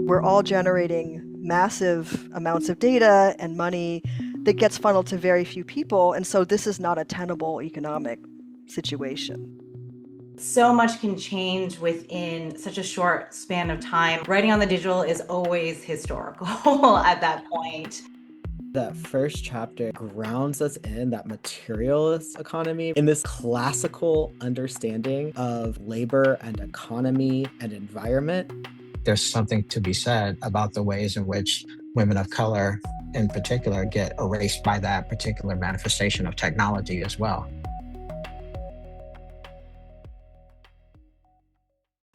we're all generating massive amounts of data and money that gets funneled to very few people. And so this is not a tenable economic situation. So much can change within such a short span of time. Writing on the digital is always historical at that point. That first chapter grounds us in that materialist economy, in this classical understanding of labor and economy and environment. There's something to be said about the ways in which women of color in particular get erased by that particular manifestation of technology as well.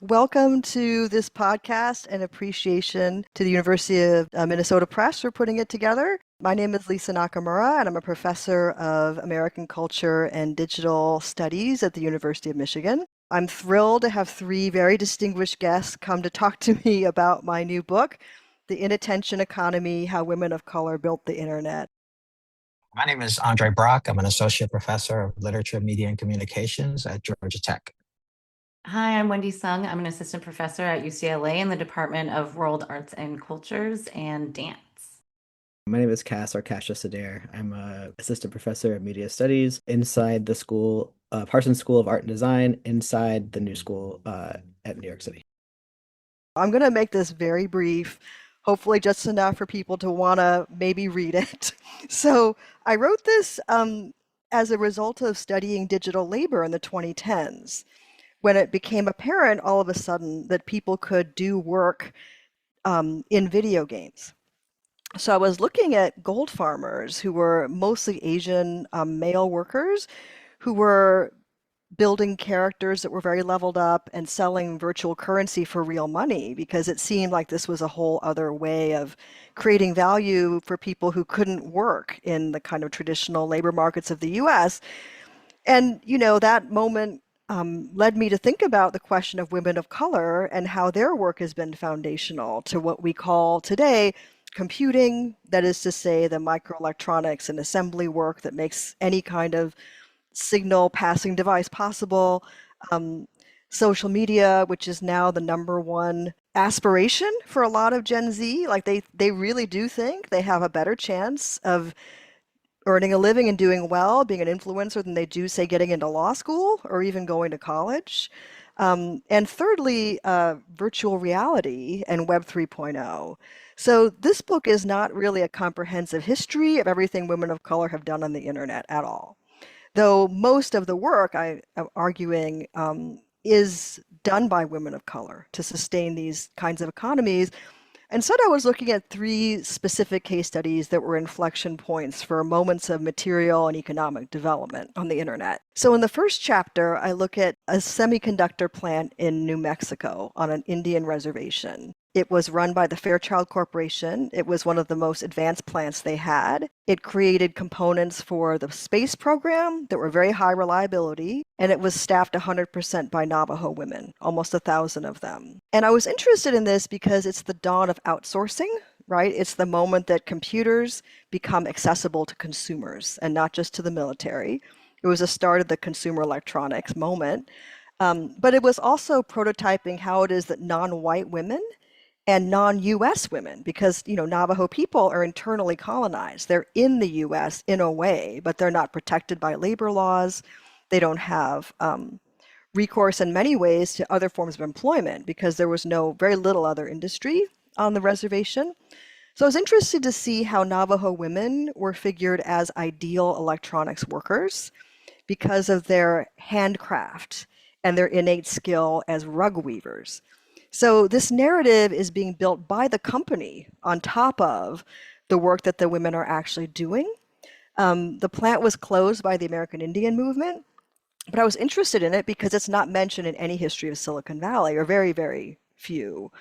Welcome to this podcast and appreciation to the University of Minnesota Press for putting it together. My name is Lisa Nakamura, and I'm a professor of American Culture and Digital Studies at the University of Michigan. I'm thrilled to have three very distinguished guests come to talk to me about my new book, The Inattention Economy: How Women of Color Built the Internet. My name is Andre Brock. I'm an associate professor of literature, media, and communications at Georgia Tech. Hi, I'm Wendy Sung. I'm an assistant professor at UCLA in the Department of World Arts and Cultures and Dance. My name is Cassius Adair. I'm an assistant professor of media studies inside the school, Parsons School of Art and Design, inside the new school at New York City. I'm going to make this very brief, hopefully just enough for people to want to maybe read it. So I wrote this as a result of studying digital labor in the 2010s, when it became apparent all of a sudden that people could do work in video games. So I was looking at gold farmers who were mostly Asian male workers who were building characters that were very leveled up and selling virtual currency for real money, because it seemed like this was a whole other way of creating value for people who couldn't work in the kind of traditional labor markets of the US. And, you know, that moment led me to think about the question of women of color and how their work has been foundational to what we call today computing, that is to say, the microelectronics and assembly work that makes any kind of signal passing device possible, social media, which is now the number one aspiration for a lot of Gen Z. Like they really do think they have a better chance of earning a living and doing well, being an influencer, than they do, say, getting into law school or even going to college. And thirdly, virtual reality and Web 3.0. So this book is not really a comprehensive history of everything women of color have done on the internet at all. Though most of the work, I am arguing, is done by women of color to sustain these kinds of economies. Instead, I was looking at three specific case studies that were inflection points for moments of material and economic development on the internet. So in the first chapter, I look at a semiconductor plant in New Mexico on an Indian reservation. It was run by the Fairchild Corporation. It was one of the most advanced plants they had. It created components for the space program that were very high reliability, and it was staffed 100% by Navajo women, almost 1,000 of them. And I was interested in this because it's the dawn of outsourcing, right? It's the moment that computers become accessible to consumers and not just to the military. It was the start of the consumer electronics moment. But it was also prototyping how it is that non-white women and non-US women, because, you know, Navajo people are internally colonized. They're in the US in a way, but they're not protected by labor laws. They don't have recourse in many ways to other forms of employment because there was very little other industry on the reservation. So I was interested to see how Navajo women were figured as ideal electronics workers because of their handcraft and their innate skill as rug weavers. So this narrative is being built by the company on top of the work that the women are actually doing. The plant was closed by the American Indian movement, but I was interested in it because it's not mentioned in any history of Silicon Valley, or very, very few.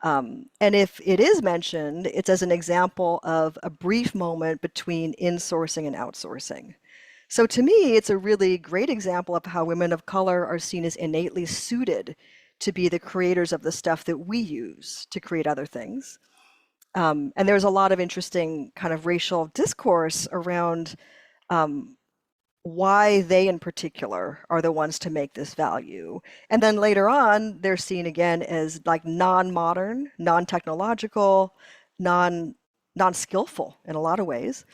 And if it is mentioned, it's as an example of a brief moment between insourcing and outsourcing. So to me, it's a really great example of how women of color are seen as innately suited to be the creators of the stuff that we use to create other things. And there's a lot of interesting kind of racial discourse around why they in particular are the ones to make this value. And then later on, they're seen again as like non-modern, non-technological, non-skillful in a lot of ways.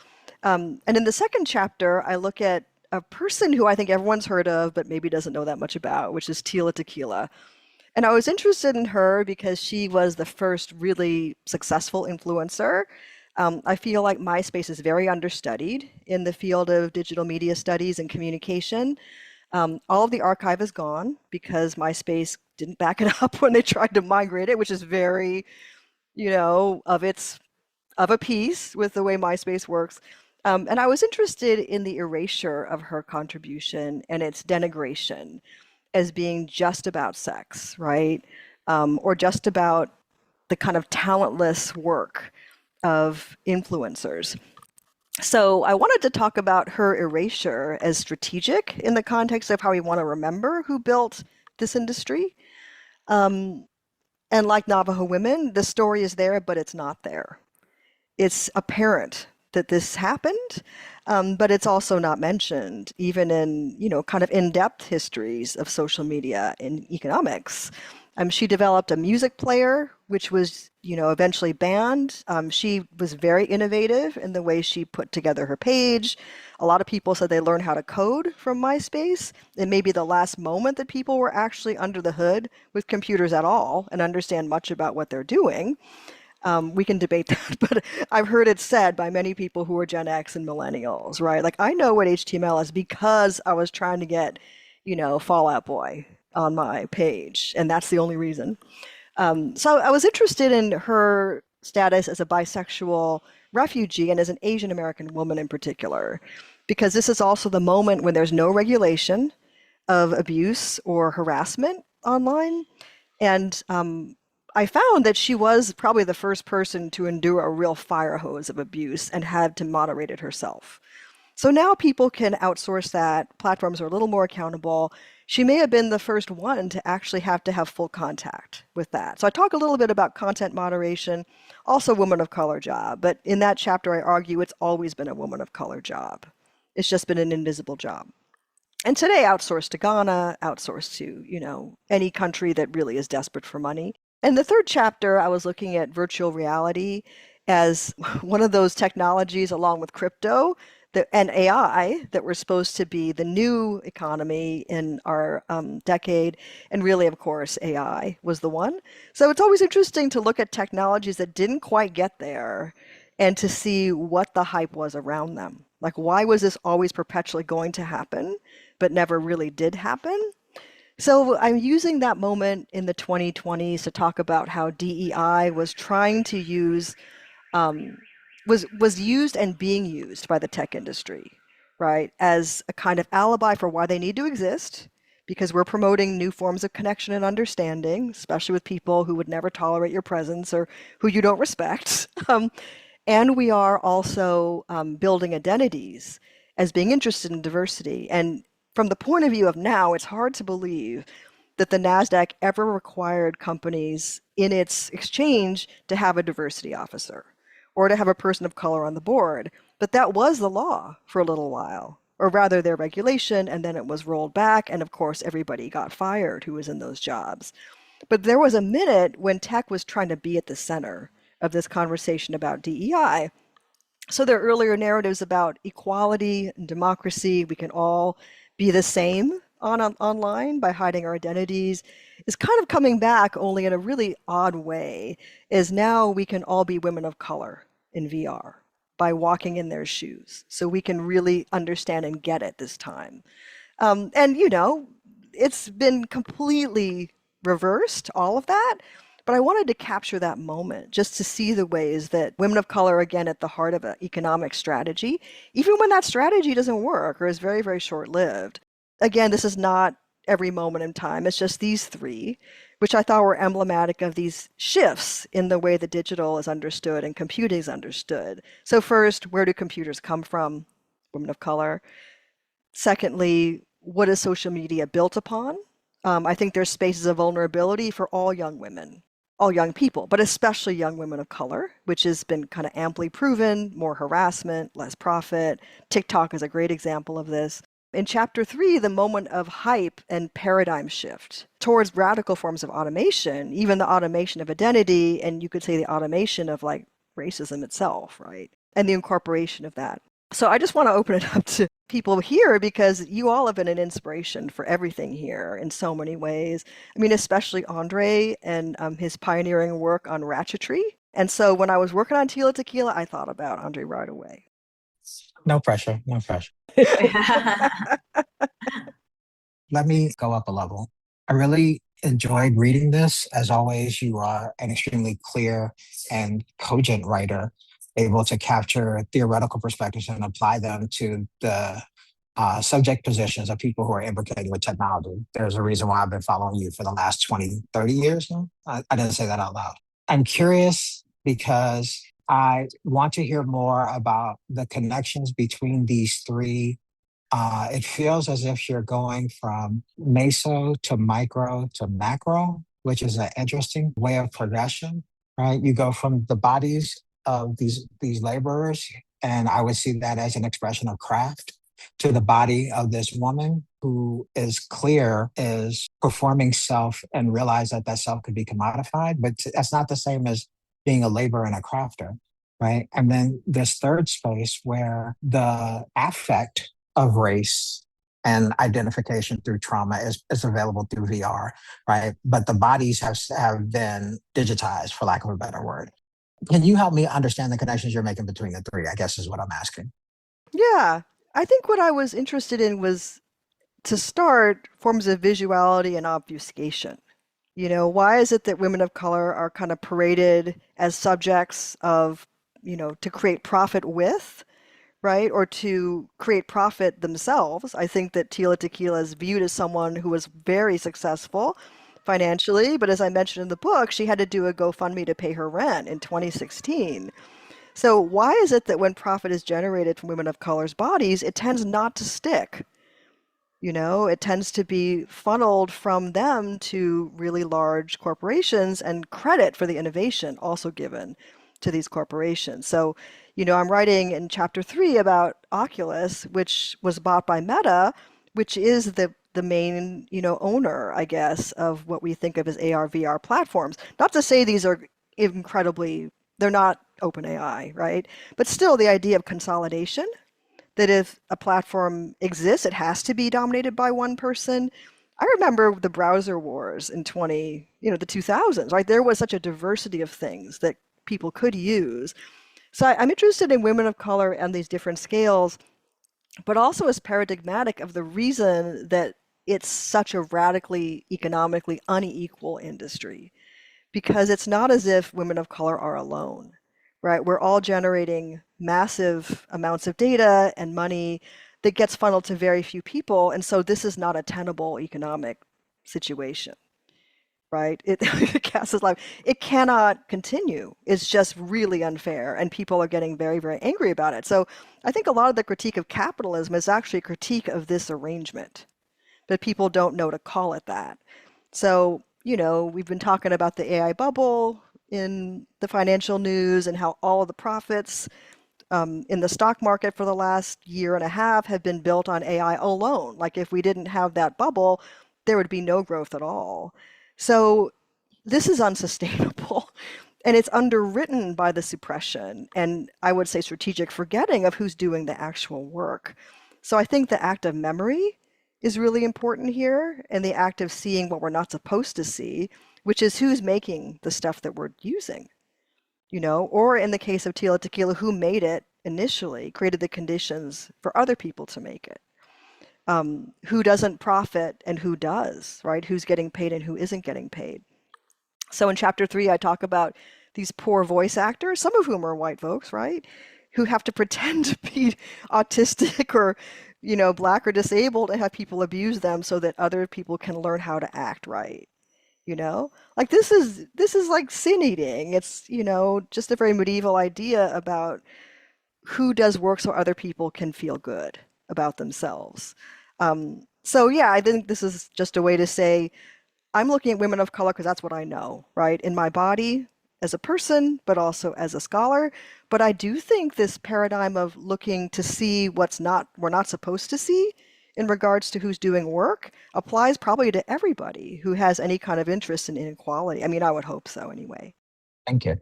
And in the second chapter, I look at a person who I think everyone's heard of, but maybe doesn't know that much about, which is Tila Tequila. And I was interested in her because she was the first really successful influencer. I feel like MySpace is very understudied in the field of digital media studies and communication. All of the archive is gone because MySpace didn't back it up when they tried to migrate it, which is very, of a piece with the way MySpace works. And I was interested in the erasure of her contribution and its denigration as being just about sex, right? Or just about the kind of talentless work of influencers. So I wanted to talk about her erasure as strategic in the context of how we want to remember who built this industry. And like Navajo women, the story is there, but it's not there. It's apparent that this happened, but it's also not mentioned, even in, kind of in-depth histories of social media and economics. She developed a music player, which was, eventually banned. She was very innovative in the way she put together her page. A lot of people said they learned how to code from MySpace. It may be the last moment that people were actually under the hood with computers at all and understand much about what they're doing. We can debate that, but I've heard it said by many people who are Gen X and millennials, right? Like, I know what HTML is because I was trying to get, Fall Out Boy on my page, and that's the only reason. So I was interested in her status as a bisexual refugee and as an Asian American woman in particular, because this is also the moment when there's no regulation of abuse or harassment online. And I found that she was probably the first person to endure a real fire hose of abuse and had to moderate it herself. So now people can outsource that. Platforms are a little more accountable. She may have been the first one to actually have to have full contact with that. So I talk a little bit about content moderation, also woman of color job. But in that chapter, I argue it's always been a woman of color job. It's just been an invisible job. And today, outsourced to Ghana, outsourced to, any country that really is desperate for money. In the third chapter, I was looking at virtual reality as one of those technologies, along with crypto and AI, that were supposed to be the new economy in our decade. And really, of course, AI was the one. So it's always interesting to look at technologies that didn't quite get there and to see what the hype was around them. Like, why was this always perpetually going to happen, but never really did happen? So I'm using that moment in the 2020s to talk about how DEI was trying to use, was used and being used by the tech industry, right, as a kind of alibi for why they need to exist, because we're promoting new forms of connection and understanding, especially with people who would never tolerate your presence or who you don't respect. And we are also building identities as being interested in diversity. And from the point of view of now, it's hard to believe that the NASDAQ ever required companies in its exchange to have a diversity officer or to have a person of color on the board. But that was the law for a little while, or rather their regulation, and then it was rolled back. And of course, everybody got fired who was in those jobs. But there was a minute when tech was trying to be at the center of this conversation about DEI. So there are earlier narratives about equality and democracy. We can all be the same online by hiding our identities is kind of coming back, only in a really odd way, is now we can all be women of color in VR by walking in their shoes. So we can really understand and get it this time. And, it's been completely reversed, all of that. But I wanted to capture that moment just to see the ways that women of color are again at the heart of an economic strategy, even when that strategy doesn't work or is very, very short-lived. Again, this is not every moment in time. It's just these three, which I thought were emblematic of these shifts in the way that digital is understood and computing is understood. So first, where do computers come from? Women of color. Secondly, what is social media built upon? I think there's spaces of vulnerability for all young women, all young people, but especially young women of color, which has been kind of amply proven, more harassment, less profit. TikTok is a great example of this. In chapter 3, the moment of hype and paradigm shift towards radical forms of automation, even the automation of identity, and you could say the automation of like racism itself, right? And the incorporation of that. So I just want to open it up to people here because you all have been an inspiration for everything here in so many ways. I mean, especially Andre and his pioneering work on ratchetry. And so when I was working on Tila Tequila, I thought about Andre right away. No pressure, no pressure. Let me go up a level. I really enjoyed reading this. As always, you are an extremely clear and cogent writer, able to capture theoretical perspectives and apply them to the subject positions of people who are implicated with technology. There's a reason why I've been following you for the last 20, 30 years now. I didn't say that out loud. I'm curious because I want to hear more about the connections between these three. It feels as if you're going from meso to micro to macro, which is an interesting way of progression, right? You go from the bodies of these laborers, and I would see that as an expression of craft, to the body of this woman who is clear, is performing self and realize that that self could be commodified, but that's not the same as being a laborer and a crafter, right? And then this third space where the affect of race and identification through trauma is available through VR, right? But the bodies have been digitized, for lack of a better word. Can you help me understand the connections you're making between the three, I guess is what I'm asking. Yeah, I think what I was interested in was to start forms of visuality and obfuscation. You know, why is it that women of color are kind of paraded as subjects of, to create profit with, right? Or to create profit themselves. I think that Tila Tequila is viewed as someone who was very successful financially, but as I mentioned in the book, she had to do a GoFundMe to pay her rent in 2016. So why is it that when profit is generated from women of color's bodies, it tends not to stick? It tends to be funneled from them to really large corporations and credit for the innovation also given to these corporations. So, I'm writing in chapter 3 about Oculus, which was bought by Meta, which is the main, owner, I guess, of what we think of as AR, VR platforms. Not to say these are they're not OpenAI, right? But still the idea of consolidation, that if a platform exists, it has to be dominated by one person. I remember the browser wars in the 2000s, right? There was such a diversity of things that people could use. So I'm interested in women of color and these different scales, but also as paradigmatic of the reason that it's such a radically economically unequal industry, because it's not as if women of color are alone, right? We're all generating massive amounts of data and money that gets funneled to very few people. And so this is not a tenable economic situation, right? Cass's life, it cannot continue. It's just really unfair. And people are getting very, very angry about it. So I think a lot of the critique of capitalism is actually a critique of this arrangement, but people don't know to call it that. So, we've been talking about the AI bubble in the financial news and how all of the profits in the stock market for the last year and a half have been built on AI alone. Like if we didn't have that bubble, there would be no growth at all. So this is unsustainable. And it's underwritten by the suppression and I would say strategic forgetting of who's doing the actual work. So I think the act of memory is really important here, and the act of seeing what we're not supposed to see, which is who's making the stuff that we're using, or in the case of Tila Tequila, who made it initially, created the conditions for other people to make it. Who doesn't profit and who does, right? Who's getting paid and who isn't getting paid. So in chapter 3, I talk about these poor voice actors, some of whom are white folks, right? Who have to pretend to be autistic or, black or disabled and have people abuse them so that other people can learn how to act right. Like this is like sin eating. It's, just a very medieval idea about who does work so other people can feel good about themselves. So yeah, I think this is just a way to say, I'm looking at women of color because that's what I know, right? In my body as a person, but also as a scholar. But I do think this paradigm of looking to see we're not supposed to see in regards to who's doing work applies probably to everybody who has any kind of interest in inequality. I mean, I would hope so anyway. Thank you.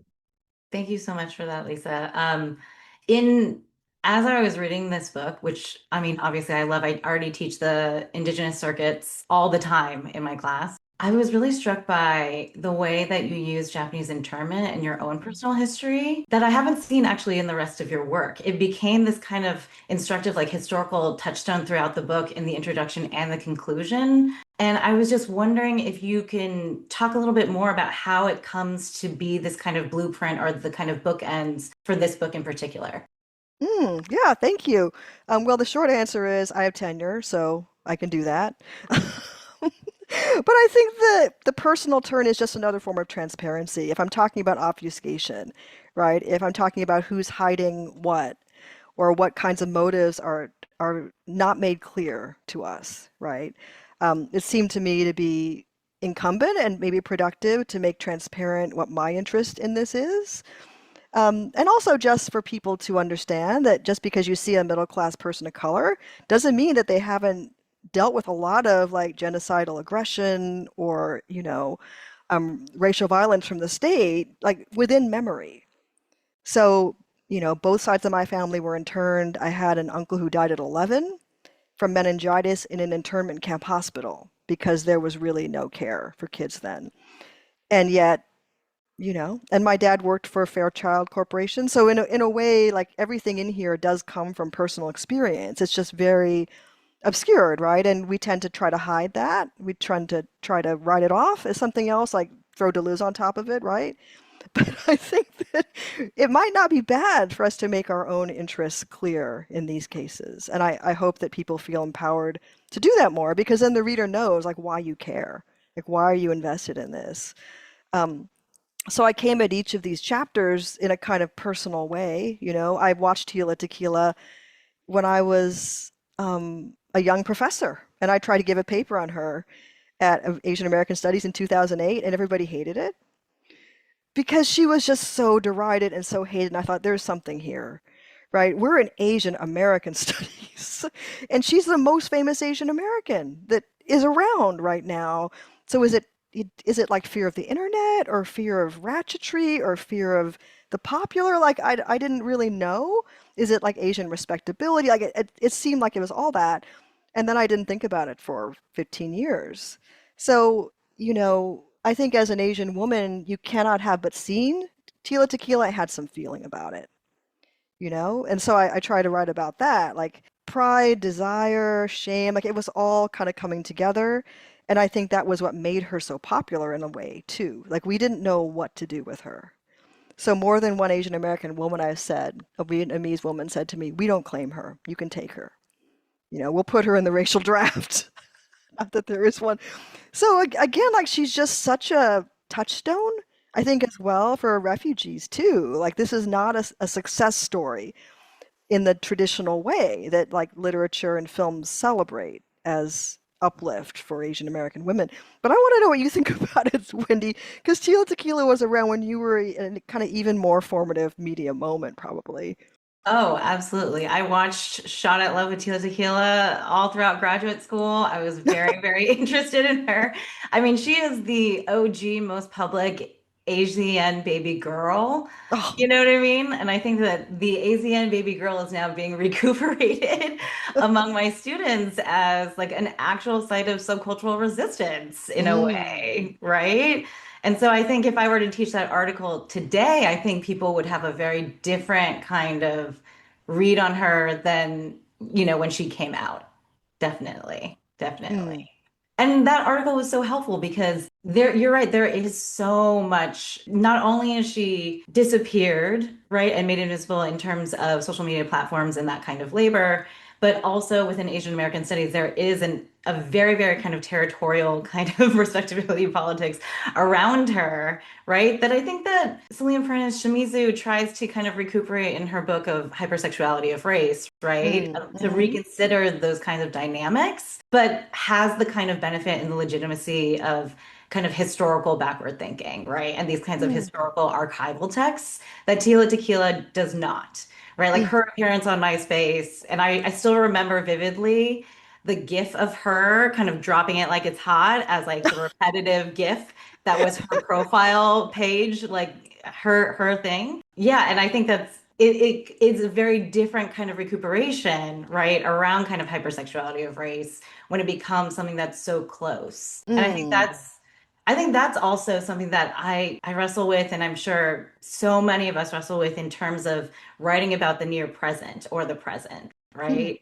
Thank you so much for that, Lisa. In as I was reading this book, which I mean, obviously I already teach the Indigenous circuits all the time in my class. I was really struck by the way that you use Japanese internment in your own personal history that I haven't seen actually in the rest of your work. It became this kind of instructive, like historical touchstone throughout the book in the introduction and the conclusion. And I was just wondering if you can talk a little bit more about how it comes to be this kind of blueprint or the kind of bookends for this book in particular. Yeah, thank you. Well, the short answer is I have tenure, so I can do that. But I think the personal turn is just another form of transparency. If I'm talking about obfuscation, right? If I'm talking about who's hiding what, or what kinds of motives are not made clear to us, right? It seemed to me to be incumbent and maybe productive to make transparent what my interest in this is. And also just for people to understand that just because you see a middle class person of color doesn't mean that they haven't dealt with a lot of like genocidal aggression or, racial violence from the state, like within memory. So, both sides of my family were interned. I had an uncle who died at 11 from meningitis in an internment camp hospital because there was really no care for kids then. And yet, and my dad worked for Fairchild Corporation. So in a way, like everything in here does come from personal experience. It's just very obscured, right? And we tend to try to hide that. We try to write it off as something else, like throw Deleuze on top of it, right? But I think that it might not be bad for us to make our own interests clear in these cases. And I hope that people feel empowered to do that more because then the reader knows like why you care. Like why are you invested in this? So I came at each of these chapters in a kind of personal way. I watched Tila Tequila when I was a young professor, and I tried to give a paper on her at Asian American Studies in 2008, and everybody hated it because she was just so derided and so hated. And I thought, there's something here, right? We're in Asian American Studies, and she's the most famous Asian American that is around right now. So is it like fear of the internet or fear of ratchetry or fear of the popular? Like I didn't really know. Is it like Asian respectability? Like it seemed like it was all that. And then I didn't think about it for 15 years. So, I think as an Asian woman, you cannot have but seen Tila Tequila had some feeling about it, And so I try to write about that, like pride, desire, shame, like it was all kind of coming together. And I think that was what made her so popular in a way, too. Like we didn't know what to do with her. So more than one Asian American woman I've said, a Vietnamese woman said to me, we don't claim her. You can take her. We'll put her in the racial draft. Not that there is one. So again, like she's just such a touchstone, I think, as well for refugees, too. Like this is not a success story in the traditional way that like literature and films celebrate as uplift for Asian American women. But I want to know what you think about it, Wendy, because Tila Tequila was around when you were in a kind of even more formative media moment, probably. Oh, absolutely. I watched Shot at Love with Tila Tequila all throughout graduate school. I was very, very interested in her. I mean, she is the OG most public ASEAN baby girl. Oh, You know what I mean? And I think that the ASEAN baby girl is now being recuperated among my students as like an actual site of subcultural resistance in a mm, way, right? And so I think if I were to teach that article today, I think people would have a very different kind of read on her than, when she came out. Definitely. Definitely. mm, And that article was so helpful because you're right, there is so much. Not only is she disappeared, right, and made invisible in terms of social media platforms and that kind of labor, but also within Asian American studies, there is a very, very kind of territorial kind of respectability politics around her, right? That I think that Celine Furnace Shimizu tries to kind of recuperate in her book of Hypersexuality of Race, right? To mm-hmm, reconsider those kinds of dynamics, but has the kind of benefit and the legitimacy of kind of historical backward thinking, right? And these kinds of mm, historical archival texts that Tila Tequila does not, right? Like mm, her appearance on MySpace, and I still remember vividly. the GIF of her kind of dropping it like it's hot as like the repetitive GIF that was her profile page, like her thing. Yeah, and I think it is a very different kind of recuperation, right, around kind of hypersexuality of race when it becomes something that's so close. And Mm. I think that's also something that I wrestle with, and I'm sure so many of us wrestle with in terms of writing about the near present or the present, Mm. right?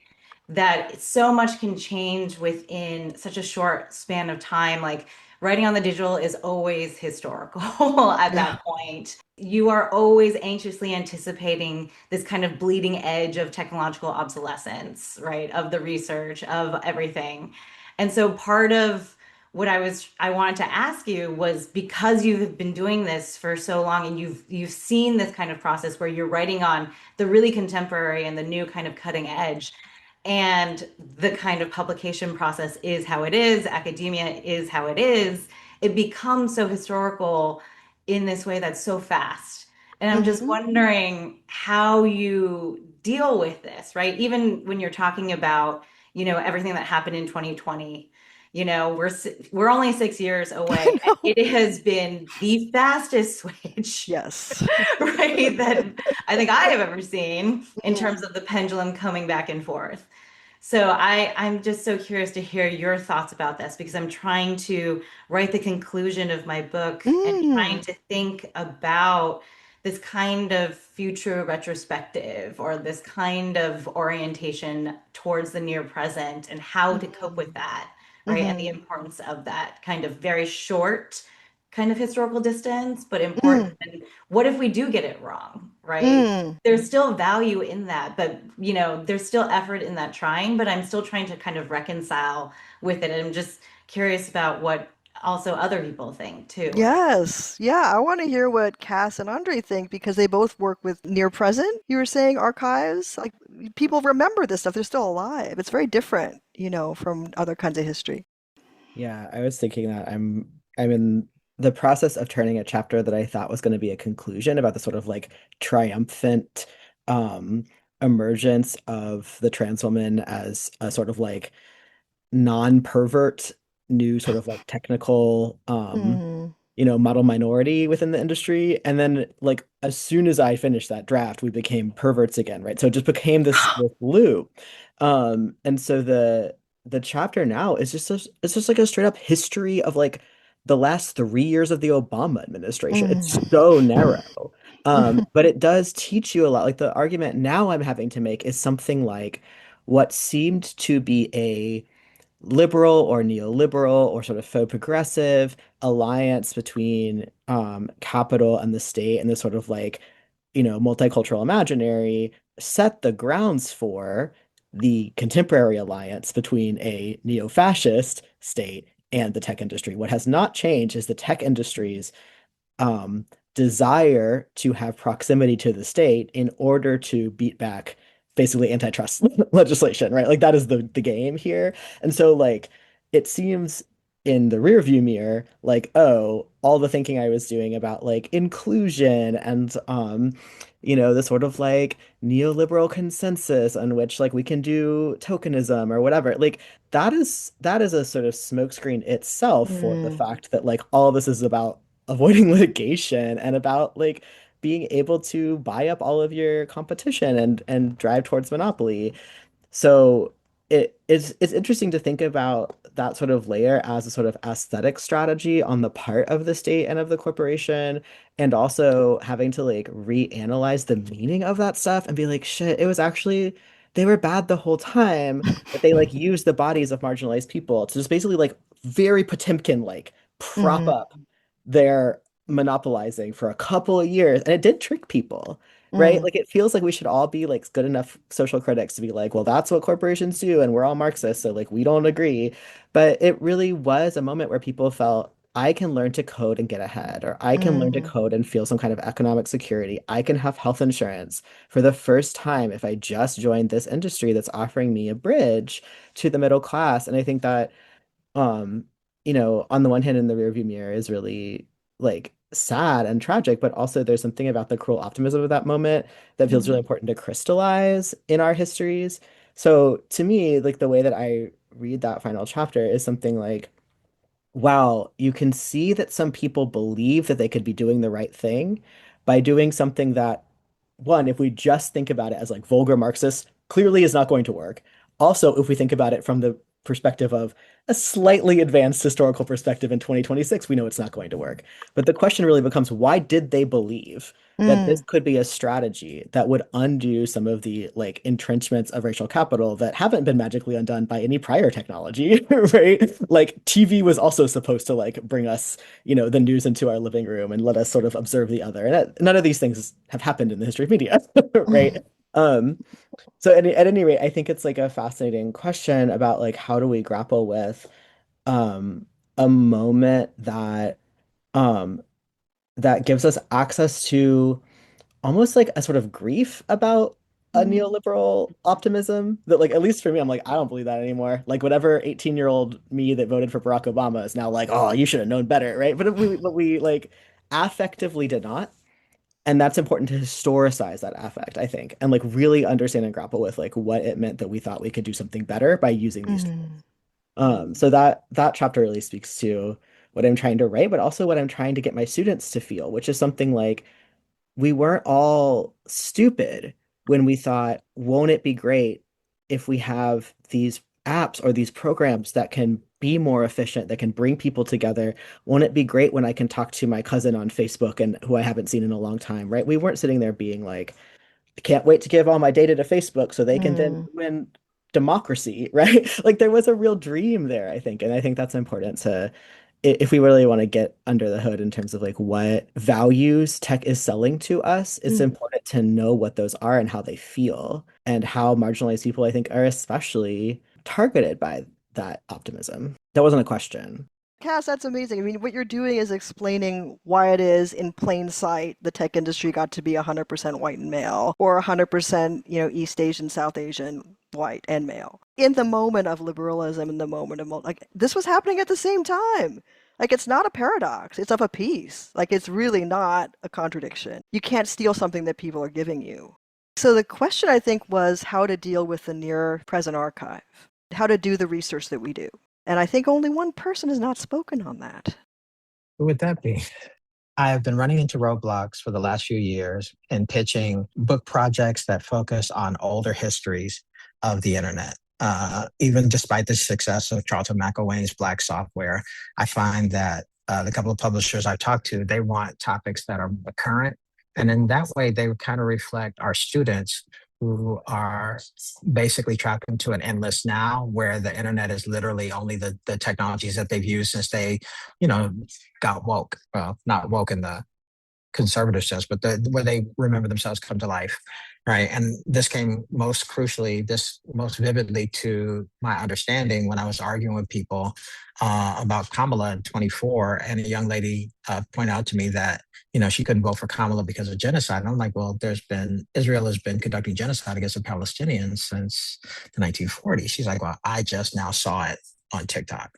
That so much can change within such a short span of time. Like writing on the digital is always historical at Yeah. that point. You are always anxiously anticipating this kind of bleeding edge of technological obsolescence, right? Of the research, of everything. And so part of what I wanted to ask you was because you've been doing this for so long and you've seen this kind of process where you're writing on the really contemporary and the new kind of cutting edge, and the kind of publication process is how it is, academia is how it is, it becomes so historical in this way that's so fast. And I'm just Hmm. wondering how you deal with this, right? Even when you're talking about, everything that happened in 2020, we're only 6 years I away, and know. it has been the fastest switch, Yes. right, that I think I have ever seen in Mm. terms of the pendulum coming back and forth. So I'm just so curious to hear your thoughts about this because I'm trying to write the conclusion of my book and trying Mm. to think about this kind of future retrospective or this kind of orientation towards the near present and how to cope with Mm. that, right? And the Hmm. importance of that kind of very short kind of historical distance, but important. Mm. And what if we do get it wrong, right? Mm. There's still value in that, but there's still effort in that trying, but I'm still trying to kind of reconcile with it. And I'm just curious about what also other people think too. Yes. Yeah, I want to hear what Cass and Andre think because they both work with near present. You were saying archives, like people remember this stuff. They're still alive. It's very different, from other kinds of history. Yeah, I was thinking that I'm in the process of turning a chapter that I thought was going to be a conclusion about the sort of like triumphant um emergence of the trans woman as a sort of like non-pervert new sort of like technical Mm. model minority within the industry. And then like as soon as I finished that draft, we became perverts again, right? So it just became this loop. And so the chapter now is it's just like a straight up history of like the last 3 years of the Obama administration. It's Mm. so narrow. But it does teach you a lot. Like the argument now I'm having to make is something like what seemed to be a liberal or neoliberal or sort of faux progressive alliance between capital and the state and this sort of like, multicultural imaginary set the grounds for the contemporary alliance between a neo-fascist state and the tech industry. What has not changed is the tech industry's um, desire to have proximity to the state in order to beat back basically antitrust legislation, right? Like that is the game here. And so like it seems in the rear view mirror, like, oh, all the thinking I was doing about like inclusion and the sort of like neoliberal consensus on which like we can do tokenism or whatever, like that is a sort of smokescreen itself for the Mm. fact that like all this is about avoiding litigation and about like being able to buy up all of your competition and drive towards monopoly. So it's interesting to think about that sort of layer as a sort of aesthetic strategy on the part of the state and of the corporation, and also having to like reanalyze the meaning of that stuff and be like, shit, it was actually they were bad the whole time, but they like used the bodies of marginalized people to just basically like very Potemkin like prop Hmm. up their monopolizing for a couple of years, and it did trick people, right? Mm. Like it feels like we should all be like good enough social critics to be like, well, that's what corporations do, and we're all Marxists, so like we don't agree. But it really was a moment where people felt I can learn to code and get ahead, or I can learn to Mm. code and feel some kind of economic security. I can have health insurance for the first time if I just joined this industry that's offering me a bridge to the middle class. And I think that um, on the one hand in the rearview mirror is really like sad and tragic, but also there's something about the cruel optimism of that moment that feels really Mm. important to crystallize in our histories. So to me, like the way that I read that final chapter is something like, wow, you can see that some people believe that they could be doing the right thing by doing something that, one, if we just think about it as like vulgar Marxists, clearly is not going to work. Also, if we think about it from the perspective of a slightly advanced historical perspective in 2026, we know it's not going to work. But the question really becomes, why did they believe that this Mm. could be a strategy that would undo some of the like entrenchments of racial capital that haven't been magically undone by any prior technology, right? Like TV was also supposed to like bring us, the news into our living room and let us sort of observe the other. And none of these things have happened in the history of media, right? Um, so at any rate, I think it's like a fascinating question about like how do we grapple with um a moment um that gives us access to almost like a sort of grief about a Mm. neoliberal optimism that like at least for me I'm like I don't believe that anymore. Like whatever 18-year-old me that voted for Barack Obama is now like, oh, you should have known better, right? But we like affectively did not. And that's important to historicize that affect, I think, and like really understand and grapple with like what it meant that we thought we could do something better by using these tools. Mm. So that chapter really speaks to what I'm trying to write, but also what I'm trying to get my students to feel, which is something like we weren't all stupid when we thought, won't it be great if we have these apps or these programs that can be more efficient, that can bring people together? Won't it be great when I can talk to my cousin on Facebook and who I haven't seen in a long time, right? We weren't sitting there being like, can't wait to give all my data to Facebook so they can then Mm. win democracy, right? Like there was a real dream there, I think. And I think that's important to, if we really want to get under the hood in terms of like what values tech is selling to us, it's Mm. important to know what those are and how they feel and how marginalized people, I think, are especially targeted by that optimism. That wasn't a question. Cass, that's amazing. I mean, what you're doing is explaining why it is in plain sight the tech industry got to be 100% white and male, or 100%, East Asian, South Asian, white and male. In the moment of liberalism, in the moment of like this was happening at the same time. Like it's not a paradox; it's of a piece. Like it's really not a contradiction. You can't steal something that people are giving you. So the question I think was how to deal with the near present archive, how to do the research that we do. And I think only one person has not spoken on that. Who would that be? I have been running into roadblocks for the last few years in pitching book projects that focus on older histories of the internet. Even despite the success of Charlton McElwain's Black Software, I find that the couple of publishers I've talked to, they want topics that are current. And in that way, they kind of reflect our students who are basically trapped into an endless now where the internet is literally only the technologies that they've used since they, you know, got woke. Well, not woke in the conservative sense, but where they remember themselves come to life, right? And this came most crucially, this most vividly to my understanding when I was arguing with people about Kamala in 24, and a young lady pointed out to me that she couldn't vote for Kamala because of genocide. And I'm like, well, Israel has been conducting genocide against the Palestinians since the 1940s. She's like, well, I just now saw it on TikTok.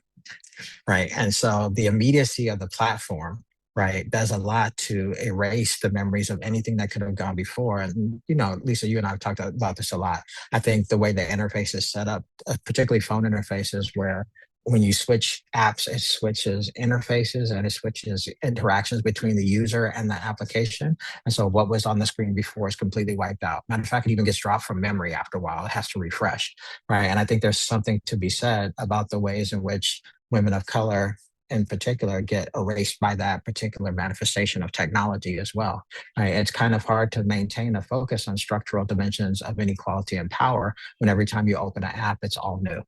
Right. And so the immediacy of the platform, right, does a lot to erase the memories of anything that could have gone before. And, Lisa, you and I have talked about this a lot. I think the way the interface is set up, particularly phone interfaces, where when you switch apps, it switches interfaces and it switches interactions between the user and the application. And so what was on the screen before is completely wiped out. Matter of fact, it even gets dropped from memory after a while. It has to refresh, right? And I think there's something to be said about the ways in which women of color in particular get erased by that particular manifestation of technology as well. Right? It's kind of hard to maintain a focus on structural dimensions of inequality and power when every time you open an app, it's all new,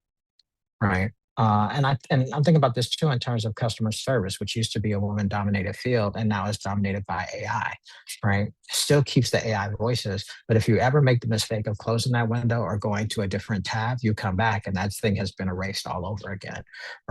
right? And I'm thinking about this too in terms of customer service, which used to be a woman-dominated field and now is dominated by AI, right? Still keeps the AI voices, but if you ever make the mistake of closing that window or going to a different tab, you come back and that thing has been erased all over again,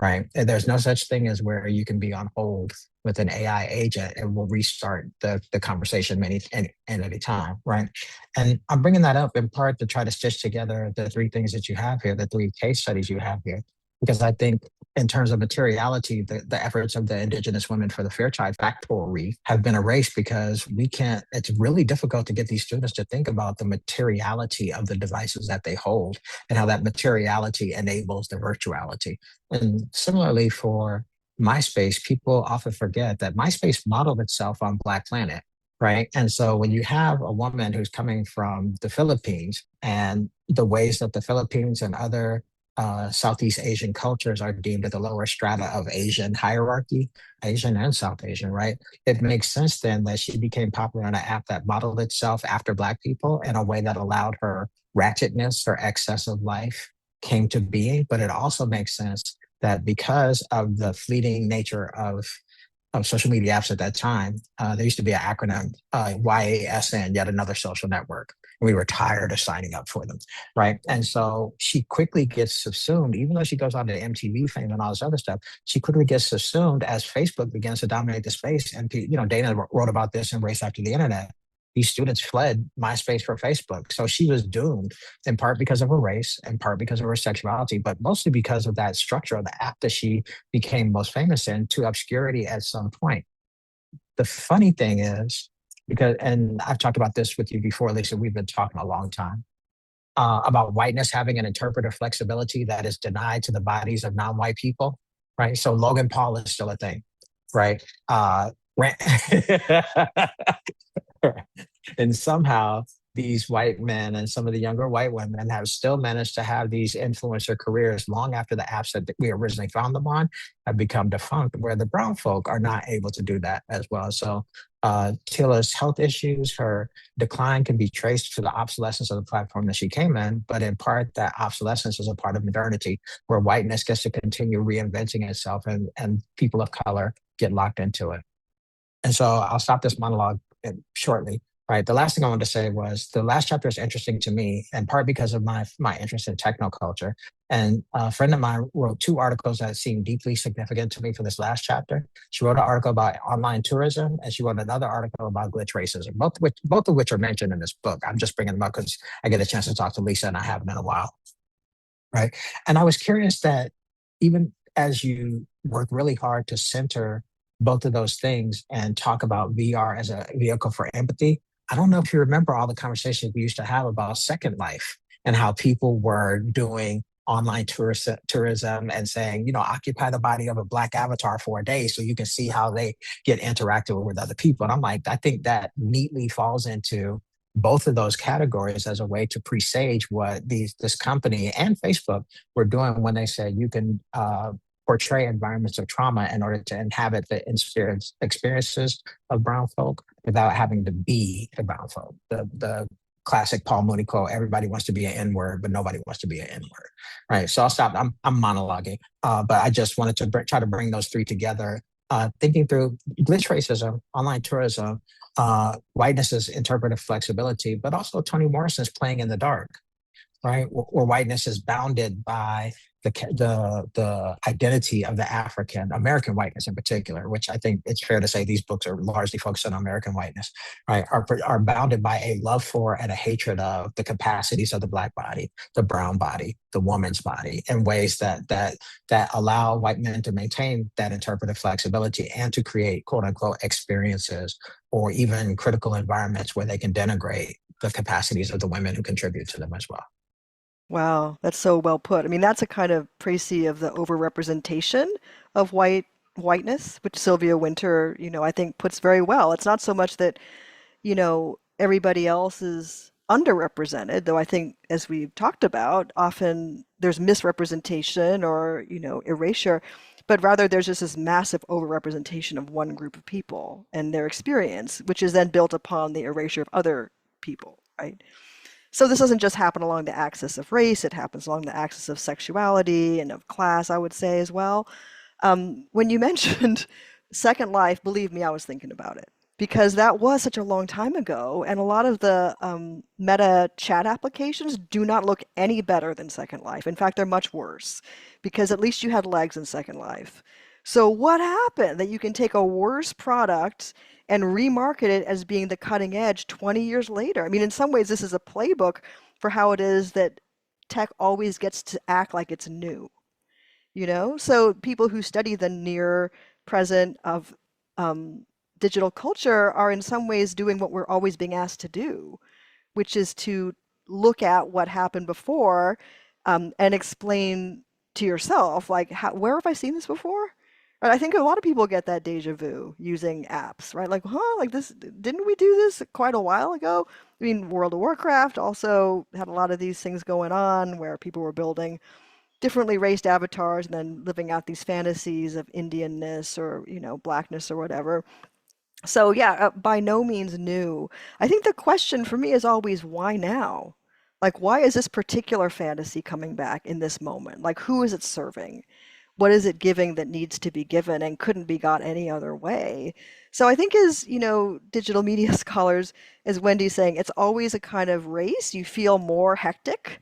right? And there's no such thing as where you can be on hold with an AI agent and we'll restart the conversation at any time, right? And I'm bringing that up in part to try to stitch together the three things that you have here, the three case studies you have here, because I think in terms of materiality, the efforts of the Indigenous Women for the Fairchild Factory have been erased because we can't, it's really difficult to get these students to think about the materiality of the devices that they hold and how that materiality enables the virtuality. And similarly for MySpace, people often forget that MySpace modeled itself on Black Planet, right? And so when you have a woman who's coming from the Philippines and the ways that the Philippines and other Southeast Asian cultures are deemed at the lower strata of Asian hierarchy, Asian and South Asian, right? It makes sense then that she became popular on an app that modeled itself after Black people in a way that allowed her ratchetness, her excess of life came to being. But it also makes sense that because of the fleeting nature of social media apps at that time, there used to be an acronym, YASN, yet another social network. We were tired of signing up for them, right? And so she quickly gets subsumed, even though she goes on to MTV fame and all this other stuff, she quickly gets subsumed as Facebook begins to dominate the space. And, Dana wrote about this in Race After the Internet. These students fled MySpace for Facebook. So she was doomed in part because of her race, in part because of her sexuality, but mostly because of that structure of the app that she became most famous in to obscurity at some point. The funny thing is, because, and I've talked about this with you before, Lisa, we've been talking a long time about whiteness having an interpretive flexibility that is denied to the bodies of non-white people, right? So Logan Paul is still a thing, right? And somehow these white men and some of the younger white women have still managed to have these influencer careers long after the apps that we originally found them on have become defunct, where the brown folk are not able to do that as well. So Tila's health issues, her decline can be traced to the obsolescence of the platform that she came in, but in part that obsolescence is a part of modernity where whiteness gets to continue reinventing itself and people of color get locked into it. And so I'll stop this monologue shortly. Right. The last thing I wanted to say was the last chapter is interesting to me, in part because of my interest in technoculture. And a friend of mine wrote two articles that seemed deeply significant to me for this last chapter. She wrote an article about online tourism, and she wrote another article about glitch racism, both of which are mentioned in this book. I'm just bringing them up because I get a chance to talk to Lisa, and I haven't in a while. Right. And I was curious that even as you work really hard to center both of those things and talk about VR as a vehicle for empathy, I don't know if you remember all the conversations we used to have about Second Life and how people were doing online tourism and saying, occupy the body of a Black avatar for a day so you can see how they get interactive with other people. And I'm like, I think that neatly falls into both of those categories as a way to presage what this company and Facebook were doing when they said you can portray environments of trauma in order to inhabit the experiences of brown folk without having to be the brown folk. The classic Paul Mooney quote, everybody wants to be an N-word, but nobody wants to be an N-word, right? So I'll stop. I'm monologuing, but I just wanted to try to bring those three together, thinking through glitch racism, online tourism, whiteness's interpretive flexibility, but also Toni Morrison's playing in the dark, right? Where whiteness is bounded by the identity of the African American whiteness in particular, which I think it's fair to say these books are largely focused on American whiteness, right? Are bounded by a love for and a hatred of the capacities of the Black body, the brown body, the woman's body, in ways that allow white men to maintain that interpretive flexibility and to create quote unquote experiences or even critical environments where they can denigrate the capacities of the women who contribute to them as well. Wow, that's so well put. I mean, that's a kind of précis of the overrepresentation of whiteness, which Sylvia Wynter, I think puts very well. It's not so much that, everybody else is underrepresented, though I think, as we've talked about, often there's misrepresentation or, erasure, but rather there's just this massive overrepresentation of one group of people and their experience, which is then built upon the erasure of other people, right? So this doesn't just happen along the axis of race, it happens along the axis of sexuality and of class, I would say as well. When you mentioned Second Life, believe me, I was thinking about it because that was such a long time ago, and a lot of the meta chat applications do not look any better than Second Life. In fact, they're much worse because at least you had legs in Second Life. So what happened that you can take a worse product and remarket it as being the cutting edge 20 years later? I mean, in some ways, this is a playbook for how it is that tech always gets to act like it's new. you know? So people who study the near present of um, digital culture are in some ways doing what we're always being asked to do, which is to look at what happened before and explain to yourself, like, where have I seen this before? And I think a lot of people get that deja vu using apps, right? Like, huh, like this, didn't we do this quite a while ago? I mean, World of Warcraft also had a lot of these things going on where people were building differently raced avatars and then living out these fantasies of Indianness or, blackness or whatever. So yeah, by no means new. I think the question for me is always why now? Like, why is this particular fantasy coming back in this moment? Like, who is it serving? What is it giving that needs to be given and couldn't be got any other way? So I think as, digital media scholars, as Wendy's saying, it's always a kind of race. You feel more hectic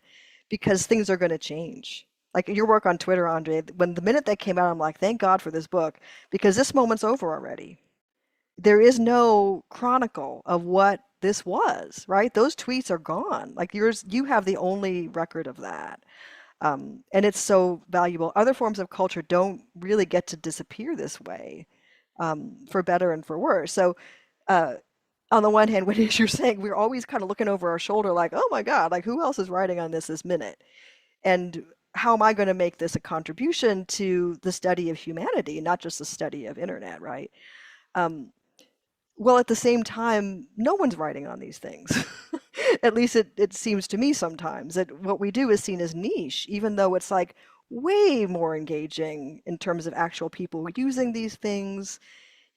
because things are going to change. Like your work on Twitter, Andre, when the minute that came out, I'm like, thank God for this book because this moment's over already. There is no chronicle of what this was, right? Those tweets are gone. Like you have the only record of that. And it's so valuable. Other forms of culture don't really get to disappear this way, for better and for worse. So, uh, on the one hand, what is you're saying, we're always kind of looking over our shoulder, like, oh my God, like who else is writing on this minute? And how am I going to make this a contribution to the study of humanity, not just the study of internet, right? Um, well, at the same time, no one's writing on these things. At least it seems to me sometimes that what we do is seen as niche, even though it's like way more engaging in terms of actual people using these things.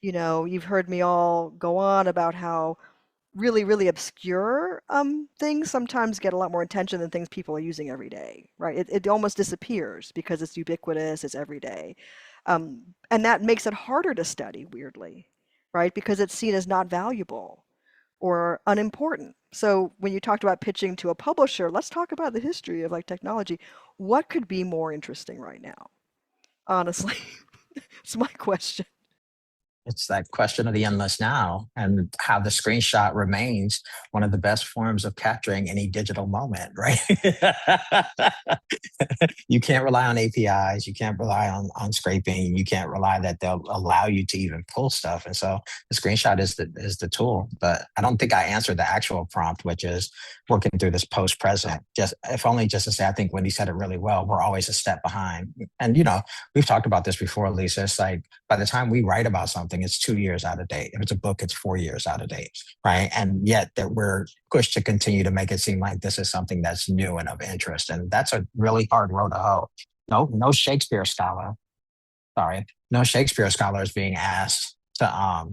You've heard me all go on about how really, really obscure things sometimes get a lot more attention than things people are using every day, right? It almost disappears because it's ubiquitous, it's everyday. And that makes it harder to study, weirdly, right? Because it's seen as not valuable or unimportant. So when you talked about pitching to a publisher, let's talk about the history of like technology. What could be more interesting right now? Honestly, it's my question. It's that question of the endless now and how the screenshot remains one of the best forms of capturing any digital moment, right? You can't rely on APIs. You can't rely on scraping. You can't rely that they'll allow you to even pull stuff. And so the screenshot is the tool. But I don't think I answered the actual prompt, which is working through this post present. Just if only just to say, I think Wendy said it really well. We're always a step behind. And we've talked about this before, Lisa. It's like by the time we write about something, it's 2 years out of date. If it's a book, it's 4 years out of date, right? And yet that we're pushed to continue to make it seem like this is something that's new and of interest. And that's a really hard road to hoe. No Shakespeare scholar, sorry, no Shakespeare scholar is being asked to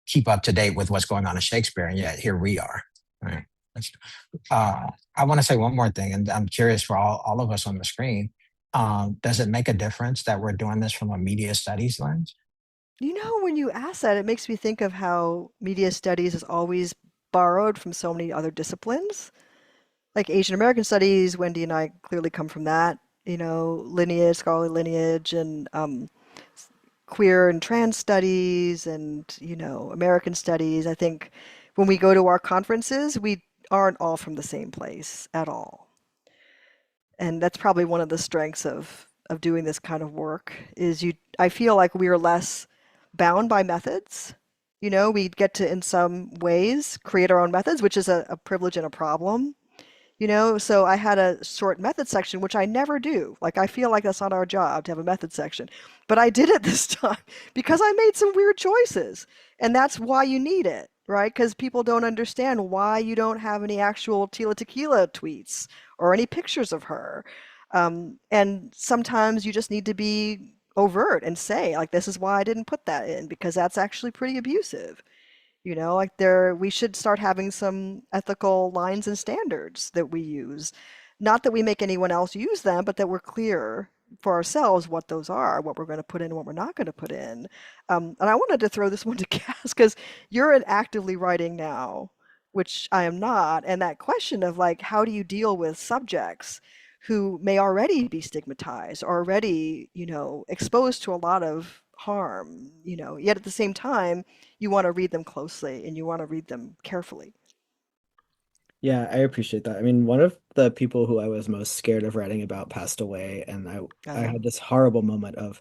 keep up to date with what's going on in Shakespeare. And yet here we are, right? I want to say one more thing, and I'm curious for all of us on the screen. Does it make a difference that we're doing this from a media studies lens? When you ask that, it makes me think of how media studies is always borrowed from so many other disciplines. Like Asian American studies, Wendy and I clearly come from that, lineage, scholarly lineage, and queer and trans studies, and, American studies. I think when we go to our conferences, we aren't all from the same place at all. And that's probably one of the strengths of doing this kind of work is I feel like we are less bound by methods. We get to, in some ways, create our own methods, which is a privilege and a problem. So I had a short method section, which I never do. Like, I feel like that's not our job to have a method section. But I did it this time because I made some weird choices. And that's why you need it, right? Because people don't understand why you don't have any actual Tila Tequila tweets or any pictures of her. And sometimes you just need to be overt and say, like, this is why I didn't put that in, because that's actually pretty abusive. Like we should start having some ethical lines and standards that we use. Not that we make anyone else use them, but that we're clear for ourselves what those are, what we're going to put in and what we're not going to put in. And I wanted to throw this one to Cass because you're actively writing now, which I am not. And that question of like, how do you deal with subjects who may already be stigmatized, already, exposed to a lot of harm, yet at the same time, you want to read them closely and you want to read them carefully. Yeah, I appreciate that. I mean, one of the people who I was most scared of writing about passed away, and I Uh, had this horrible moment of,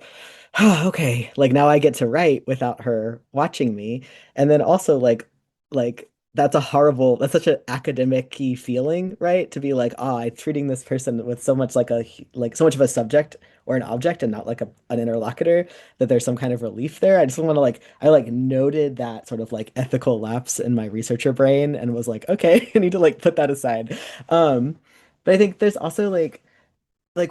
oh, okay, like now I get to write without her watching me. And then also like that's a horrible, that's such an academic-y feeling, right? To be like, oh, I'm treating this person with so much like so much of a subject or an object and not like an interlocutor, that there's some kind of relief there. I just want to like I like noted that sort of like ethical lapse in my researcher brain and was like, okay, I need to like put that aside. Um, but I think there's also like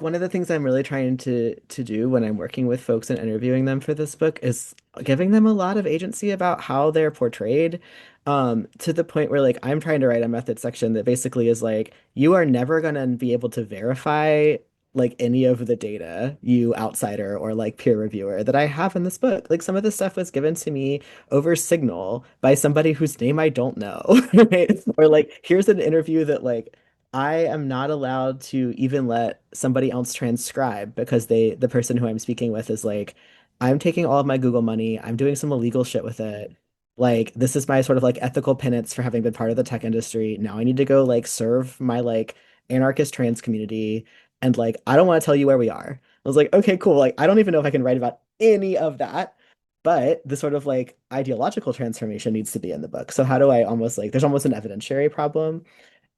one of the things I'm really trying to do when I'm working with folks and interviewing them for this book is giving them a lot of agency about how they're portrayed. To the point where like I'm trying to write a method section that basically is like you are never gonna be able to verify like any of the data, you outsider or like peer reviewer that I have in this book. Like some of the stuff was given to me over Signal by somebody whose name I don't know, right? Or like here's an interview that like I am not allowed to even let somebody else transcribe because the person who I'm speaking with is like, I'm taking all of my Google money, I'm doing some illegal shit with it. Like, this is my sort of like ethical penance for having been part of the tech industry. Now I need to go like serve my like anarchist trans community. And like, I don't want to tell you where we are. I was like, okay, cool. Like, I don't even know if I can write about any of that. But the sort of like ideological transformation needs to be in the book. So how do I almost like, there's almost an evidentiary problem,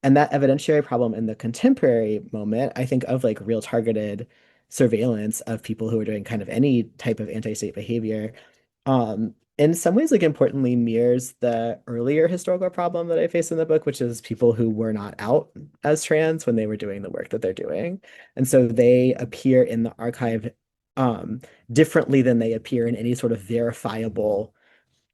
and that evidentiary problem in the contemporary moment, I think of like real targeted surveillance of people who are doing kind of any type of anti-state behavior, in some ways, like importantly, mirrors the earlier historical problem that I face in the book, which is people who were not out as trans when they were doing the work that they're doing. And so they appear in the archive um, differently than they appear in any sort of verifiable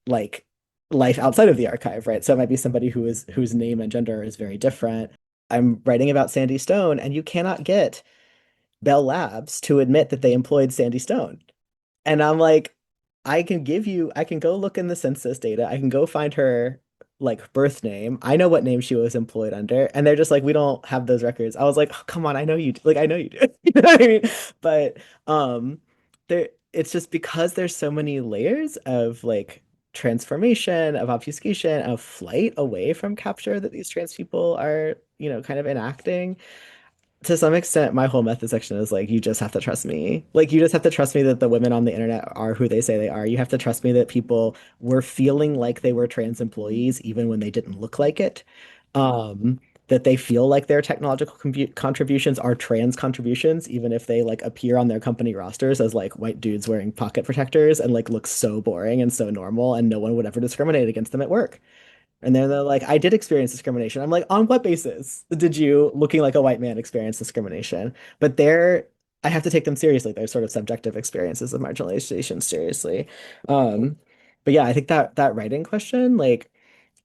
like life outside of the archive, right? So it might be somebody whose name and gender is very different. I'm writing about Sandy Stone, and you cannot get Bell Labs to admit that they employed Sandy Stone. And I'm like, I can go look in the census data. I can go find her like birth name. I know what name she was employed under. And they're just like, we don't have those records. I was like, oh, come on, I know you do. Like, I know you do. You know what I mean? But there it's just because there's so many layers of like transformation, of obfuscation, of flight away from capture that these trans people are, kind of enacting. To some extent, my whole method section is like, you just have to trust me. Like, you just have to trust me that the women on the internet are who they say they are. You have to trust me that people were feeling like they were trans employees, even when they didn't look like it. That they feel like their technological contributions are trans contributions, even if they like appear on their company rosters as like white dudes wearing pocket protectors and like look so boring and so normal, and no one would ever discriminate against them at work. And then they're like, I did experience discrimination. I'm like, on what basis did you, looking like a white man, experience discrimination? But I have to take them seriously. They're sort of subjective experiences of marginalization seriously. Um, but yeah, I think that writing question, like,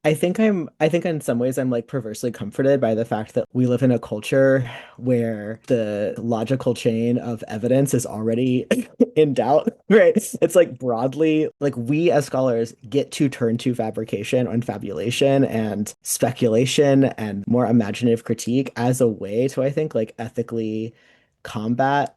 I think in some ways I'm like perversely comforted by the fact that we live in a culture where the logical chain of evidence is already in doubt, right? It's like broadly, like we as scholars get to turn to fabrication and fabulation and speculation and more imaginative critique as a way to, I think, like ethically combat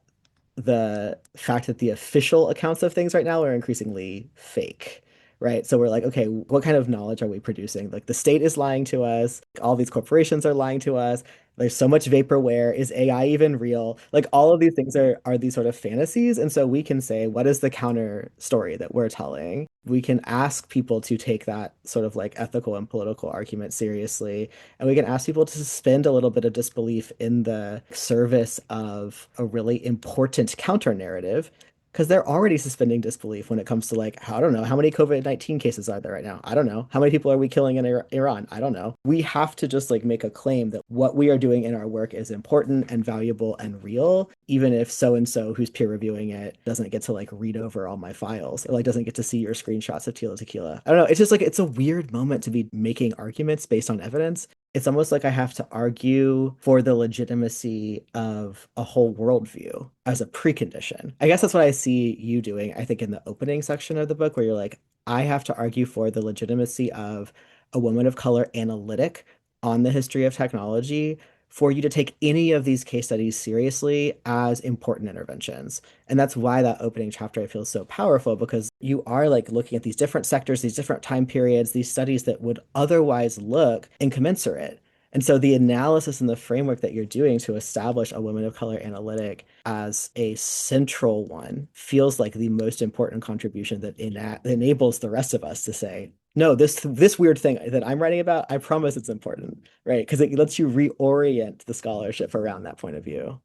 the fact that the official accounts of things right now are increasingly fake, right? So we're like, okay, what kind of knowledge are we producing? Like the state is lying to us, all these corporations are lying to us. There's so much vaporware. Is AI even real? Like all of these things are these sort of fantasies. And so we can say, what is the counter story that we're telling? We can ask people to take that sort of like ethical and political argument seriously. And we can ask people to suspend a little bit of disbelief in the service of a really important counter narrative, because they're already suspending disbelief when it comes to like, I don't know, how many COVID-19 cases are there right now? I don't know. How many people are we killing in Iran? I don't know. We have to just like make a claim that what we are doing in our work is important and valuable and real, even if so and so who's peer reviewing it doesn't get to like read over all my files or like doesn't get to see your screenshots of Tila Tequila. I don't know. It's just like it's a weird moment to be making arguments based on evidence. It's almost like I have to argue for the legitimacy of a whole worldview as a precondition. I guess that's what I see you doing, I think, in the opening section of the book, where you're like, I have to argue for the legitimacy of a woman of color analytic on the history of technology for you to take any of these case studies seriously as important interventions. And that's why that opening chapter I feel so powerful, because you are like looking at these different sectors, these different time periods, these studies that would otherwise look incommensurate. And so the analysis and the framework that you're doing to establish a women of color analytic as a central one feels like the most important contribution that enables the rest of us to say, no, this weird thing that I'm writing about, I promise it's important, right? Because it lets you reorient the scholarship around that point of view.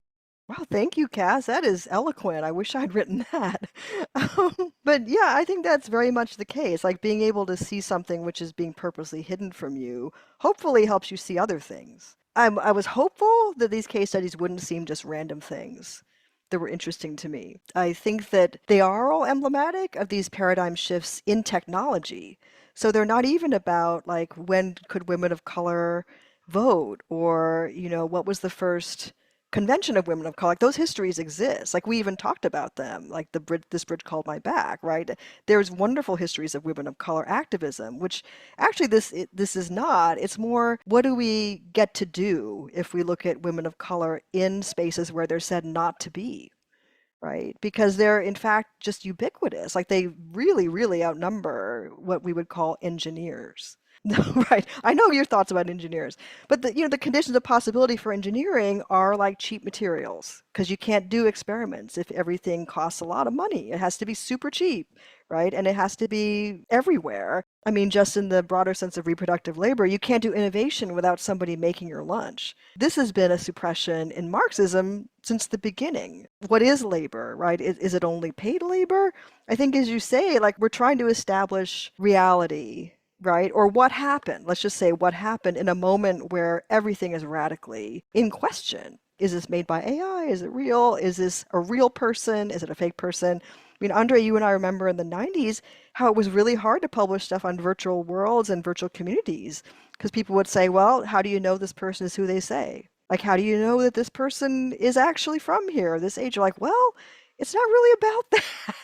Wow, thank you, Cass. That is eloquent. I wish I'd written that. But yeah, I think that's very much the case. Like being able to see something which is being purposely hidden from you, hopefully helps you see other things. I was hopeful that these case studies wouldn't seem just random things that were interesting to me. I think that they are all emblematic of these paradigm shifts in technology. So they're not even about like when could women of color vote or, what was the first convention of women of color. Like those histories exist. Like we even talked about them, like this bridge called my back, right? There's wonderful histories of women of color activism, which actually this is not. It's more what do we get to do if we look at women of color in spaces where they're said not to be, right? Because they're in fact just ubiquitous. Like they really, really outnumber what we would call engineers. Right. I know your thoughts about engineers, but the conditions of possibility for engineering are like cheap materials because you can't do experiments if everything costs a lot of money. It has to be super cheap, right? And it has to be everywhere. I mean, just in the broader sense of reproductive labor, you can't do innovation without somebody making your lunch. This has been a suppression in Marxism since the beginning. What is labor, right? Is it only paid labor? I think, as you say, like we're trying to establish reality, right? Or what happened? Let's just say what happened in a moment where everything is radically in question. Is this made by AI? Is it real? Is this a real person? Is it a fake person? I mean, Andre, you and I remember in the 90s how it was really hard to publish stuff on virtual worlds and virtual communities because people would say, well, how do you know this person is who they say? Like, how do you know that this person is actually from here, this age? You're like, well, it's not really about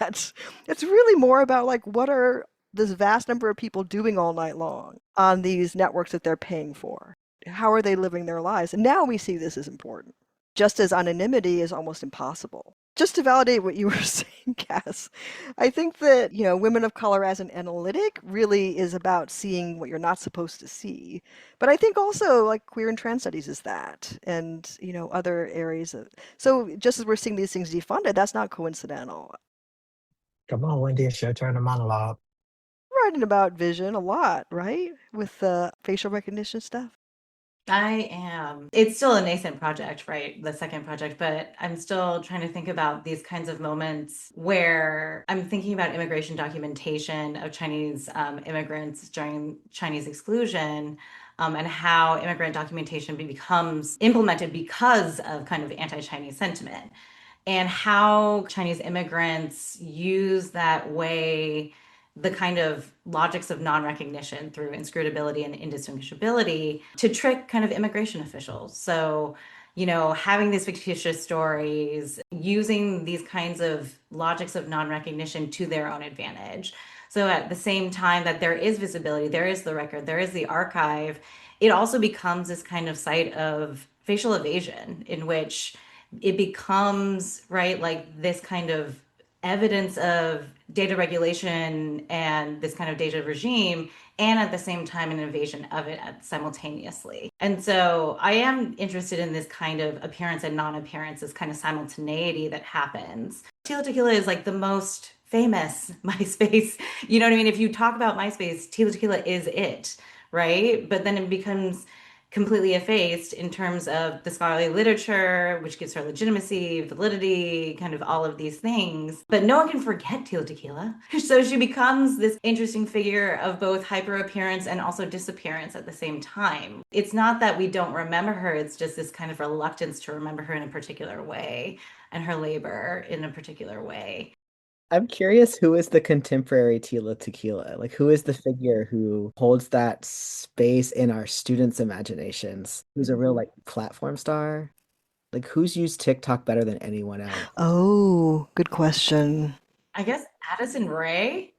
that. It's really more about like what are this vast number of people doing all night long on these networks that they're paying for? How are they living their lives? And now we see this as important, just as anonymity is almost impossible. Just to validate what you were saying, Cass, I think that, women of color as an analytic really is about seeing what you're not supposed to see. But I think also like queer and trans studies is that, and, other areas of, so just as we're seeing these things defunded, that's not coincidental. Come on, Wendy, it's your turn to monologue. Writing about vision a lot, right? With the facial recognition stuff. I am. It's still a nascent project, right? The second project, but I'm still trying to think about these kinds of moments where I'm thinking about immigration documentation of Chinese immigrants during Chinese exclusion. And how immigrant documentation becomes implemented because of kind of anti-Chinese sentiment, and how Chinese immigrants use that way the kind of logics of non-recognition through inscrutability and indistinguishability to trick kind of immigration officials. So, having these fictitious stories, using these kinds of logics of non-recognition to their own advantage. So at the same time that there is visibility, there is the record, there is the archive, it also becomes this kind of site of facial evasion in which it becomes, right, like this kind of evidence of data regulation and this kind of data regime, and at the same time an invasion of it simultaneously. And so I am interested in this kind of appearance and non-appearance, this kind of simultaneity that happens. Tila Tequila is like the most famous MySpace. You know what I mean? If you talk about MySpace, Tila Tequila is it, right? But then it becomes completely effaced in terms of the scholarly literature, which gives her legitimacy, validity, kind of all of these things. But no one can forget Tila Tequila. So she becomes this interesting figure of both hyper appearance and also disappearance at the same time. It's not that we don't remember her, it's just this kind of reluctance to remember her in a particular way and her labor in a particular way. I'm curious, who is the contemporary Tila Tequila? Like, who is the figure who holds that space in our students' imaginations? Who's a real, like, platform star? Like, who's used TikTok better than anyone else? Oh, good question. I guess Addison Rae?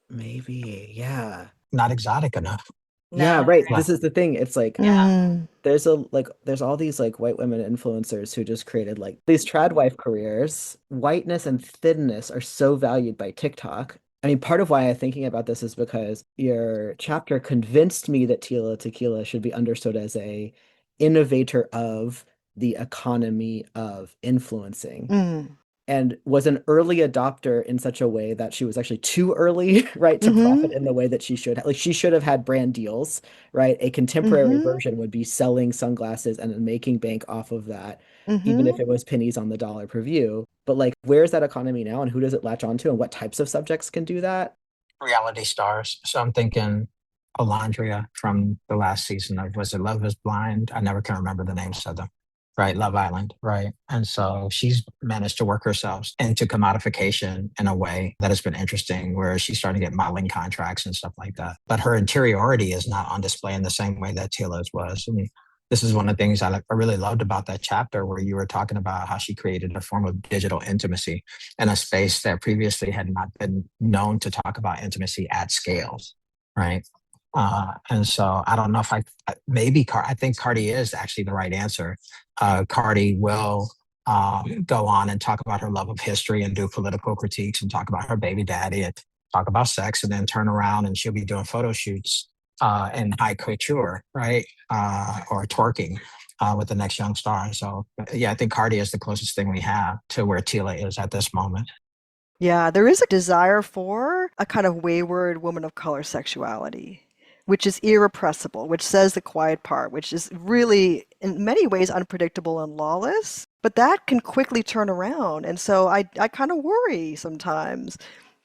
Maybe, yeah. Not exotic enough. Yeah, No, right. right. This is the thing. It's like Yeah. there's all these like white women influencers who just created like these trad wife careers. Whiteness and thinness are so valued by TikTok. I mean, part of why I'm thinking about this is because your chapter convinced me that Tila Tequila should be understood as a innovator of the economy of influencing, Mm. and was an early adopter in such a way that she was actually too early, right, to profit Mm-hmm. in the way that she should. Like she should have had brand deals, right? A contemporary Mm-hmm. version would be selling sunglasses and then making bank off of that, even Mm-hmm. if it was pennies on the dollar per view. But like, where's that economy now, and who does it latch onto, and what types of subjects can do that? Reality stars. So I'm thinking Alondria from the last season of, was it Love is Blind? I never can remember the names of them. Right, Love Island, right? And so she's managed to work herself into commodification in a way that has been interesting, where she's starting to get modeling contracts and stuff like that. But her interiority is not on display in the same way that Tila's was. I mean, this is one of the things I really loved about that chapter, where you were talking about how she created a form of digital intimacy in a space that previously had not been known to talk about intimacy at scales, right? And so I don't know if I think Cardi is actually the right answer. Cardi will go on and talk about her love of history and do political critiques and talk about her baby daddy and talk about sex, and then turn around and she'll be doing photo shoots in high couture, right? Or twerking with the next young star. So yeah, I think Cardi is the closest thing we have to where Tila is at this moment. Yeah, there is a desire for a kind of wayward woman of color sexuality, which is irrepressible, which says the quiet part, which is really, in many ways, unpredictable and lawless. But that can quickly turn around. And so I kind of worry sometimes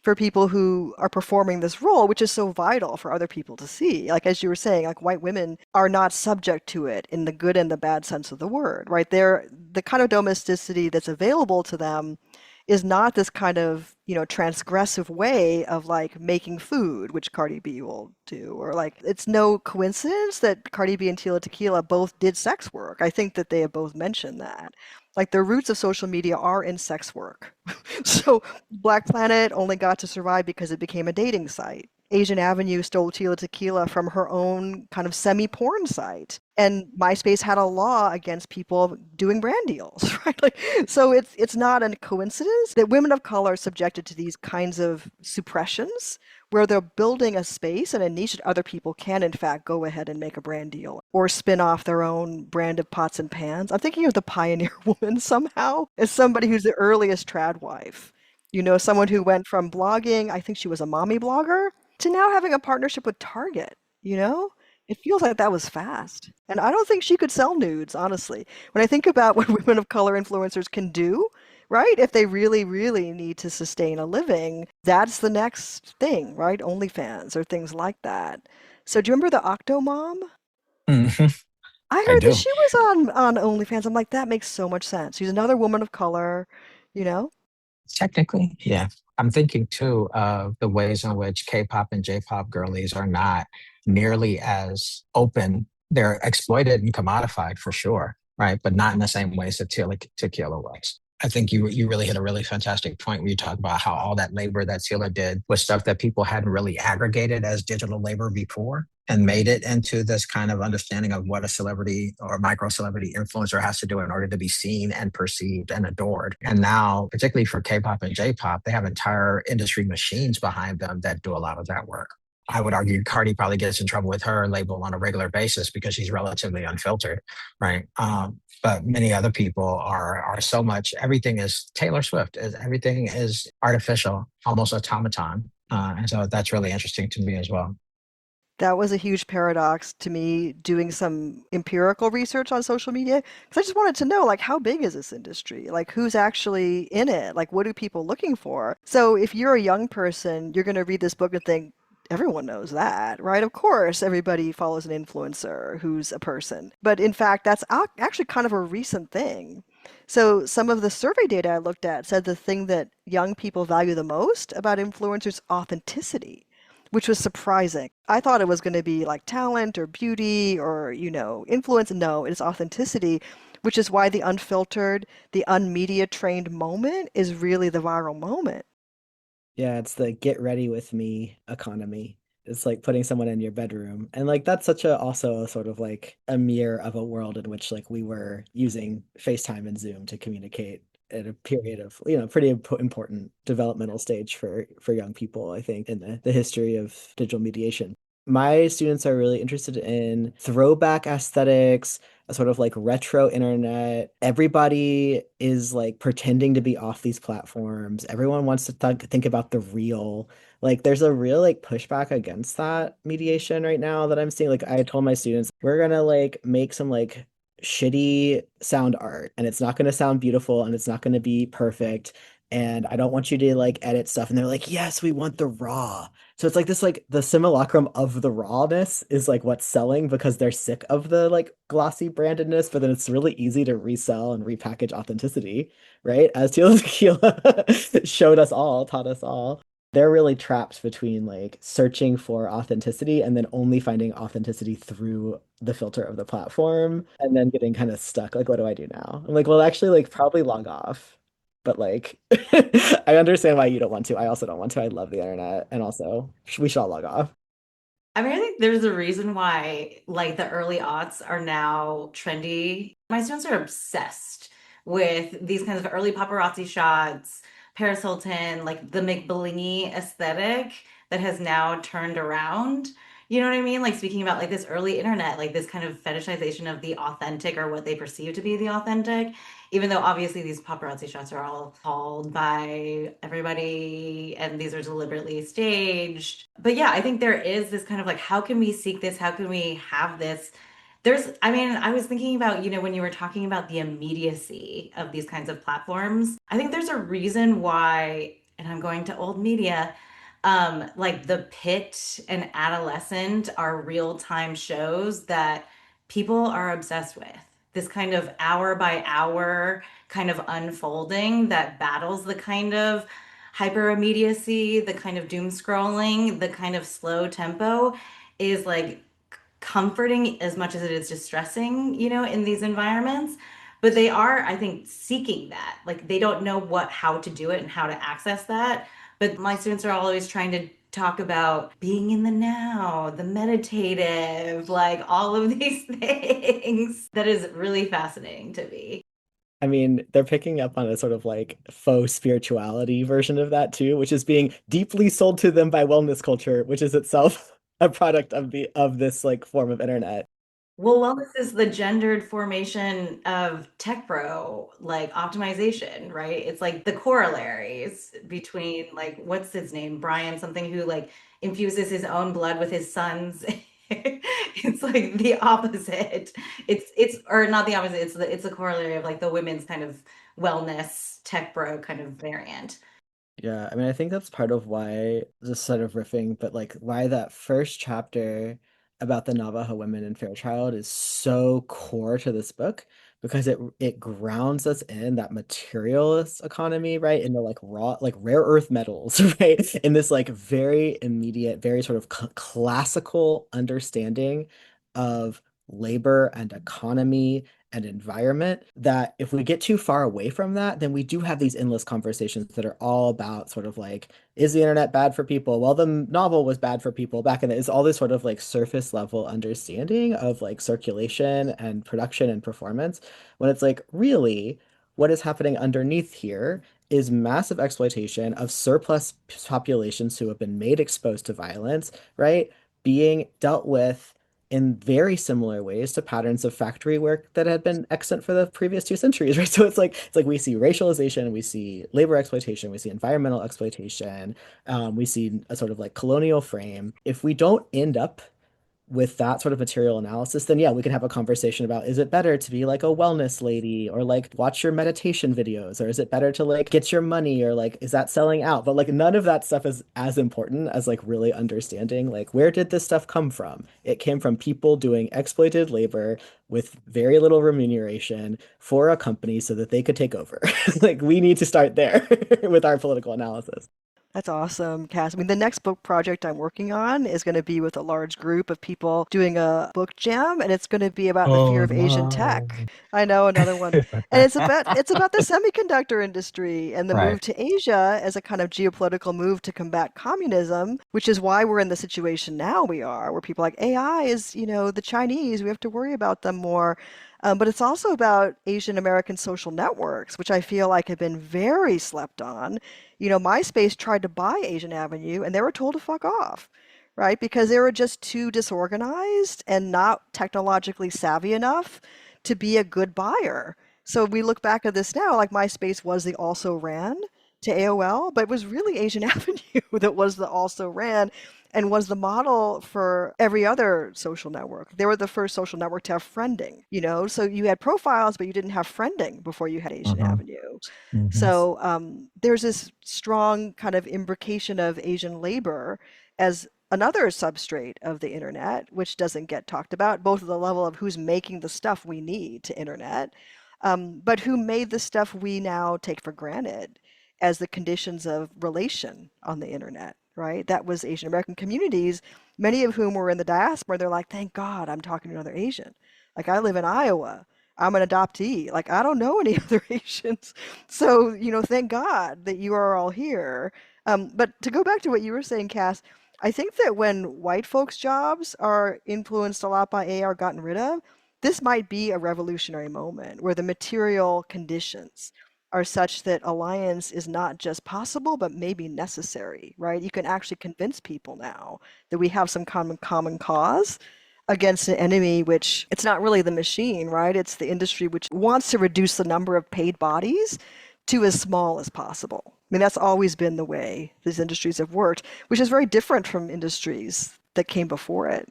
for people who are performing this role, which is so vital for other people to see. Like, as you were saying, like white women are not subject to it in the good and the bad sense of the word, right? They're the kind of domesticity that's available to them is not this kind of, transgressive way of like making food, which Cardi B will do, or like it's no coincidence that Cardi B and Tila Tequila both did sex work. I think that they have both mentioned that. Like the roots of social media are in sex work. So Black Planet only got to survive because it became a dating site. Asian Avenue stole Tila Tequila from her own kind of semi-porn site. And MySpace had a law against people doing brand deals, right? Like, so it's not a coincidence that women of color are subjected to these kinds of suppressions where they're building a space and a niche that other people can in fact go ahead and make a brand deal or spin off their own brand of pots and pans. I'm thinking of the pioneer woman somehow as somebody who's the earliest trad wife. Someone who went from blogging, I think she was a mommy blogger, to now having a partnership with Target, you know? It feels like that was fast. And I don't think she could sell nudes, honestly. When I think about what women of color influencers can do, right? If they really, really need to sustain a living, that's the next thing, right? OnlyFans or things like that. So do you remember the Octomom? Mhm, I I heard that do. she was on OnlyFans. I'm like, that makes so much sense. She's another woman of color, you know? Technically, yeah. I'm thinking too of the ways in which K-pop and J-pop girlies are not nearly as open. They're exploited and commodified for sure, right? But not in the same ways that Tequila was. I think you really hit a really fantastic point where you talk about how all that labor that Tila did was stuff that people hadn't really aggregated as digital labor before, and made it into this kind of understanding of what a celebrity or micro celebrity influencer has to do in order to be seen and perceived and adored. And now, particularly for K-pop and J-pop, they have entire industry machines behind them that do a lot of that work. I would argue Cardi probably gets in trouble with her label on a regular basis because she's relatively unfiltered, right? But many other people are so much. Everything is Taylor Swift. Everything is artificial, almost automaton, and so that's really interesting to me as well. That was a huge paradox to me doing some empirical research on social media because I just wanted to know, like, how big is this industry? Like, who's actually in it? Like, what are people looking for? So if you're a young person, you're going to read this book and think, everyone knows that, right? Of course, everybody follows an influencer who's a person. But in fact, that's actually kind of a recent thing. So some of the survey data I looked at said the thing that young people value the most about influencers authenticity, which was surprising. I thought it was going to be like talent or beauty or, influence. No, it's authenticity, which is why the unfiltered, the unmedia trained moment is really the viral moment. Yeah, it's the get ready with me economy. It's like putting someone in your bedroom. And like that's such a also a sort of like a mirror of a world in which like we were using FaceTime and Zoom to communicate at a period of, pretty important developmental stage for young people, I think, in the history of digital mediation. My students are really interested in throwback aesthetics, a sort of like retro internet. Everybody is like pretending to be off these platforms. Everyone wants to think about the real. Like there's a real like pushback against that mediation right now that I'm seeing. Like I told my students, we're gonna like make some like shitty sound art and it's not gonna sound beautiful and it's not gonna be perfect. And I don't want you to like edit stuff. And they're like, yes, we want the raw. So it's like this like the simulacrum of the rawness is like what's selling because they're sick of the like glossy brandedness, but then it's really easy to resell and repackage authenticity, right? As Tequila showed us all, taught us all. They're really trapped between like searching for authenticity and then only finding authenticity through the filter of the platform and then getting kind of stuck. Like, what do I do now? I'm like, well, actually, like probably log off. But like, I understand why you don't want to. I also don't want to. I love the internet, and also we should all log off. I mean, I think there's a reason why like the early aughts are now trendy. My students are obsessed with these kinds of early paparazzi shots, Paris Hilton, like the McBlingy aesthetic that has now turned around. You know what I mean? Like speaking about like this early internet, like this kind of fetishization of the authentic or what they perceive to be the authentic, even though obviously these paparazzi shots are all called by everybody and these are deliberately staged. But yeah, I think there is this kind of like, how can we seek this? How can we have this? I mean, I was thinking about, when you were talking about the immediacy of these kinds of platforms, I think there's a reason why, and I'm going to old media, like The Pit and Adolescent are real-time shows that people are obsessed with. This kind of hour by hour kind of unfolding that battles the kind of hyper immediacy, the kind of doom scrolling, the kind of slow tempo is like comforting as much as it is distressing, in these environments. But they are, I think, seeking that. Like they don't know how to do it and how to access that. But my students are always trying to talk about being in the now, the meditative, like all of these things. That is really fascinating to me. I mean, they're picking up on a sort of like faux spirituality version of that too, which is being deeply sold to them by wellness culture, which is itself a product of this like form of internet. Well, wellness is the gendered formation of tech bro, like optimization, right? It's like the corollaries between like what's his name, Brian, something who like infuses his own blood with his son's. It's like the opposite. It's or not the opposite. It's a corollary of like the women's kind of wellness tech bro kind of variant. Yeah, I mean, I think that's part of why, just sort of riffing, but like why that first chapter about the Navajo women in Fairchild is so core to this book because it grounds us in that materialist economy, right? In the like raw, like rare earth metals, right? In this like very immediate, very sort of classical understanding of labor and economy and environment that if we get too far away from that, then we do have these endless conversations that are all about sort of like, is the internet bad for people? Well, the novel was bad for people back in it's all this sort of like surface level understanding of like circulation and production and performance, when it's like, really, what is happening underneath here is massive exploitation of surplus populations who have been made exposed to violence, right? Being dealt with in very similar ways to patterns of factory work that had been extant for the previous 2 centuries, right? So it's like we see racialization, we see labor exploitation, we see environmental exploitation, we see a sort of like colonial frame. If we don't end up with that sort of material analysis, then yeah, we can have a conversation about, is it better to be like a wellness lady or like watch your meditation videos, or is it better to like get your money, or like is that selling out? But like none of that stuff is as important as like really understanding like, where did this stuff come from? It came from people doing exploited labor with very little remuneration for a company so that they could take over. Like we need to start there with our political analysis. That's awesome, Cass. I mean, the next book project I'm working on is going to be with a large group of people doing a book jam, and it's going to be about the fear Oh of Asian no. tech. I know, another one. And it's about the semiconductor industry and the move Right. to Asia as a kind of geopolitical move to combat communism, which is why we're in the situation now we are, where people are like AI is, the Chinese, we have to worry about them more. But it's also about Asian American social networks, which I feel like have been very slept on. MySpace tried to buy Asian Avenue and they were told to fuck off, right? Because they were just too disorganized and not technologically savvy enough to be a good buyer. So we look back at this now, like MySpace was the also ran to AOL, but it was really Asian Avenue that was the also ran and was the model for every other social network. They were the first social network to have friending, so you had profiles, but you didn't have friending before you had Asian Mhm, Avenue. mhm. So there's this strong kind of imbrication of Asian labor as another substrate of the internet, which doesn't get talked about, both at the level of who's making the stuff we need to internet, but who made the stuff we now take for granted as the conditions of relation on the internet, right? That was Asian American communities, many of whom were in the diaspora. They're like, thank God I'm talking to another Asian. Like, I live in Iowa. I'm an adoptee. Like, I don't know any other Asians. So, thank God that you are all here. But to go back to what you were saying, Cass, I think that when white folks' jobs are influenced a lot by AI or gotten rid of, this might be a revolutionary moment where the material conditions are such that alliance is not just possible, but maybe necessary, right? You can actually convince people now that we have some common cause against an enemy, which it's not really the machine, right? It's the industry which wants to reduce the number of paid bodies to as small as possible. I mean, that's always been the way these industries have worked, which is very different from industries that came before it.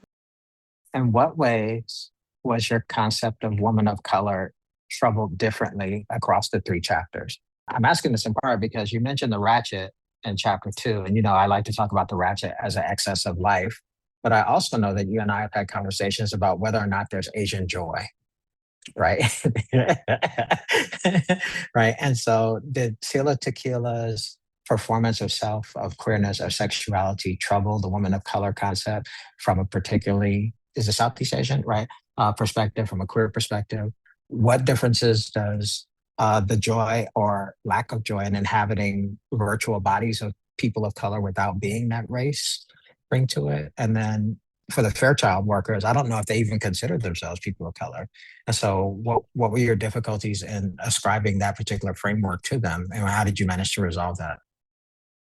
In what ways was your concept of woman of color troubled differently across the three chapters? I'm asking this in part because you mentioned the ratchet in chapter 2. And, I like to talk about the ratchet as an excess of life. But I also know that you and I have had conversations about whether or not there's Asian joy, right? Right. And so did Tila Tequila's performance of self, of queerness, of sexuality trouble the woman of color concept from a particularly, is it Southeast Asian, right? Perspective, from a queer perspective? What differences does the joy or lack of joy in inhabiting virtual bodies of people of color without being that race bring to it? And then for the Fairchild workers, I don't know if they even consider themselves people of color. And so what were your difficulties in ascribing that particular framework to them? And how did you manage to resolve that?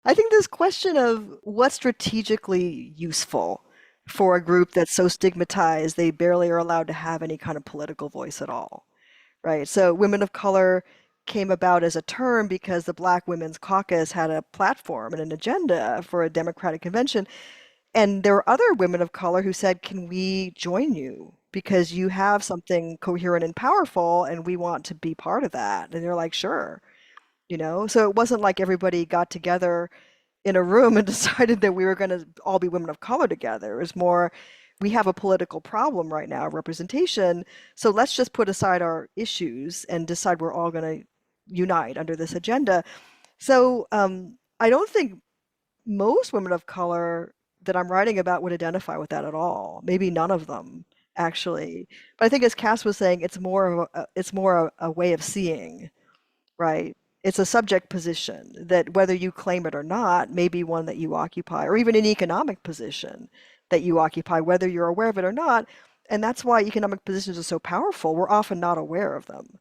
I think this question of what's strategically useful for a group that's so stigmatized they barely are allowed to have any kind of political voice at all, right? So women of color came about as a term because the Black Women's Caucus had a platform and an agenda for a Democratic convention. And there were other women of color who said, can we join you? Because you have something coherent and powerful, and we want to be part of that. And they're like, sure. So it wasn't like everybody got together in a room and decided that we were going to all be women of color together. It was more, we have a political problem right now, representation. So let's just put aside our issues and decide we're all going to unite under this agenda. So I don't think most women of color that I'm writing about would identify with that at all. Maybe none of them, actually. But I think, as Cass was saying, it's more a way of seeing, right? It's a subject position that, whether you claim it or not, may be one that you occupy, or even an economic position that you occupy, whether you're aware of it or not. And that's why economic positions are so powerful. We're often not aware of them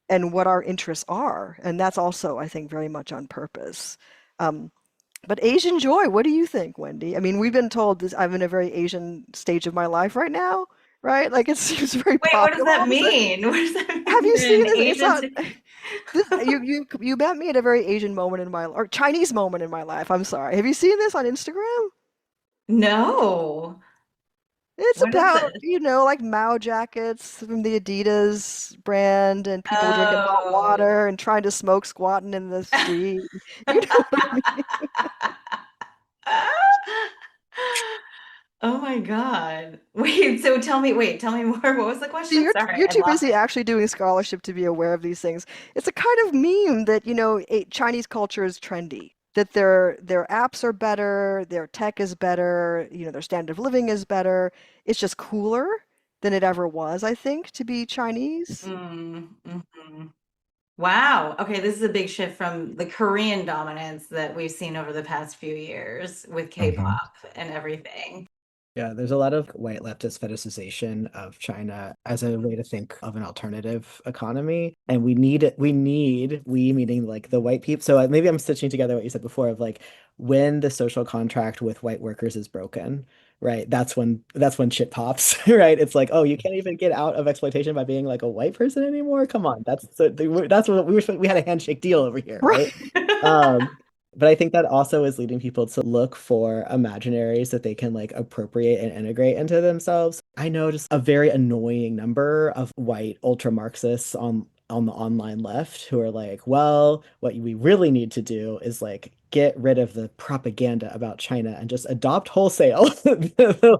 and what our interests are. And that's also, I think, very much on purpose. Um, but Asian joy, what do you think, Wendy? I mean, we've been told this, I'm in a very Asian stage of my life right now, right? Like, it seems very Wait, what does popular that all of a sudden. mean? What does that mean? Have you You're seen an this? It's Asian. not this, you met me at a very Asian moment in my, or Chinese moment in my life. I'm sorry. Have you seen this on Instagram? No. It's What is about, this? like Mao jackets from the Adidas brand and people drinking hot Oh. water and trying to smoke squatting in the street. You know what I mean? Oh my God. Tell me more. What was the See, question? you're Sorry, you're I too lost busy it. actually doing scholarship to be aware of these things. It's a kind of meme that, Chinese culture is trendy, that their apps are better, their tech is better, their standard of living is better. It's just cooler than it ever was, I think, to be Chinese. Mhm. Wow. Okay, this is a big shift from the Korean dominance that we've seen over the past few years with Mhm. K-pop and everything. Yeah, there's a lot of white leftist fetishization of China as a way to think of an alternative economy. And we meaning like the white people. So maybe I'm stitching together what you said before of like when the social contract with white workers is broken, right? That's when shit pops, right? It's like, oh, you can't even get out of exploitation by being like a white person anymore. Come on, that's what we had a handshake deal over here, right? Um, but I think that also is leading people to look for imaginaries that they can like appropriate and integrate into themselves. I know just a very annoying number of white ultra Marxists on the online left who are like, well, what we really need to do is like get rid of the propaganda about China and just adopt wholesale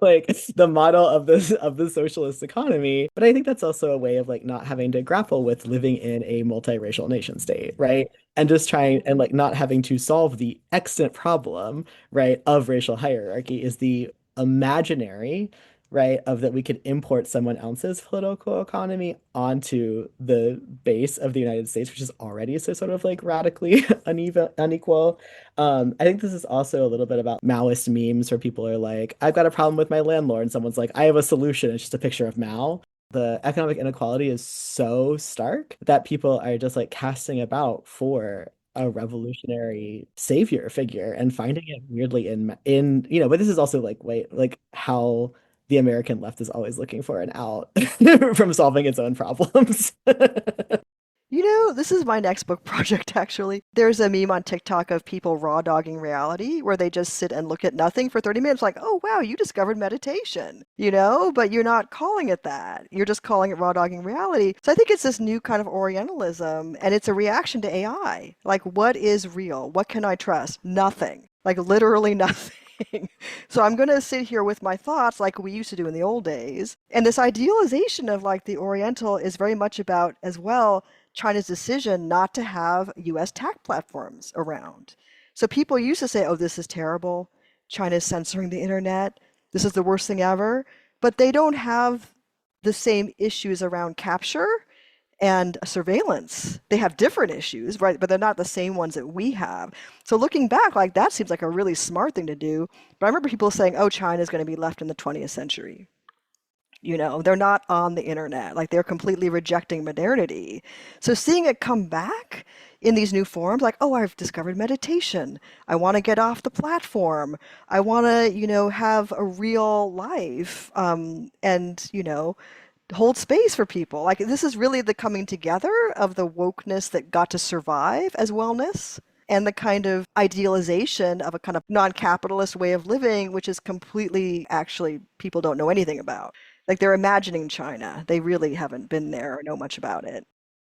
like the model of the socialist economy. But I think that's also a way of like not having to grapple with living in a multiracial nation state, right? And just trying and like not having to solve the extant problem, right, of racial hierarchy is the imaginary, right, of that we could import someone else's political economy onto the base of the United States, which is already so sort of like radically unequal. I think this is also a little bit about Maoist memes where people are like, I've got a problem with my landlord, and someone's like, I have a solution. It's just a picture of Mao. The economic inequality is so stark that people are just like casting about for a revolutionary savior figure and finding it weirdly but this is also like wait like how the American left is always looking for an out from solving its own problems. You know, this is my next book project, actually. There's a meme on TikTok of people raw dogging reality where they just sit and look at nothing for 30 minutes, like, oh, wow, you discovered meditation, but you're not calling it that. You're just calling it raw dogging reality. So I think it's this new kind of Orientalism, and it's a reaction to AI. Like, what is real? What can I trust? Nothing. Like, literally nothing. So I'm going to sit here with my thoughts like we used to do in the old days. And this idealization of like the Oriental is very much about as well China's decision not to have US tech platforms around. So people used to say, oh, this is terrible. China's censoring the internet. This is the worst thing ever. But they don't have the same issues around capture and surveillance. They have different issues, right? But they're not the same ones that we have. So looking back, like that seems like a really smart thing to do. But I remember people saying, oh, China's going to be left in the 20th century. They're not on the internet. Like they're completely rejecting modernity. So seeing it come back in these new forms, like, oh, I've discovered meditation. I want to get off the platform. I want to, have a real life and, hold space for people. Like this is really the coming together of the wokeness that got to survive as wellness and the kind of idealization of a kind of non-capitalist way of living, which is completely actually people don't know anything about. Like they're imagining China. They really haven't been there or know much about it.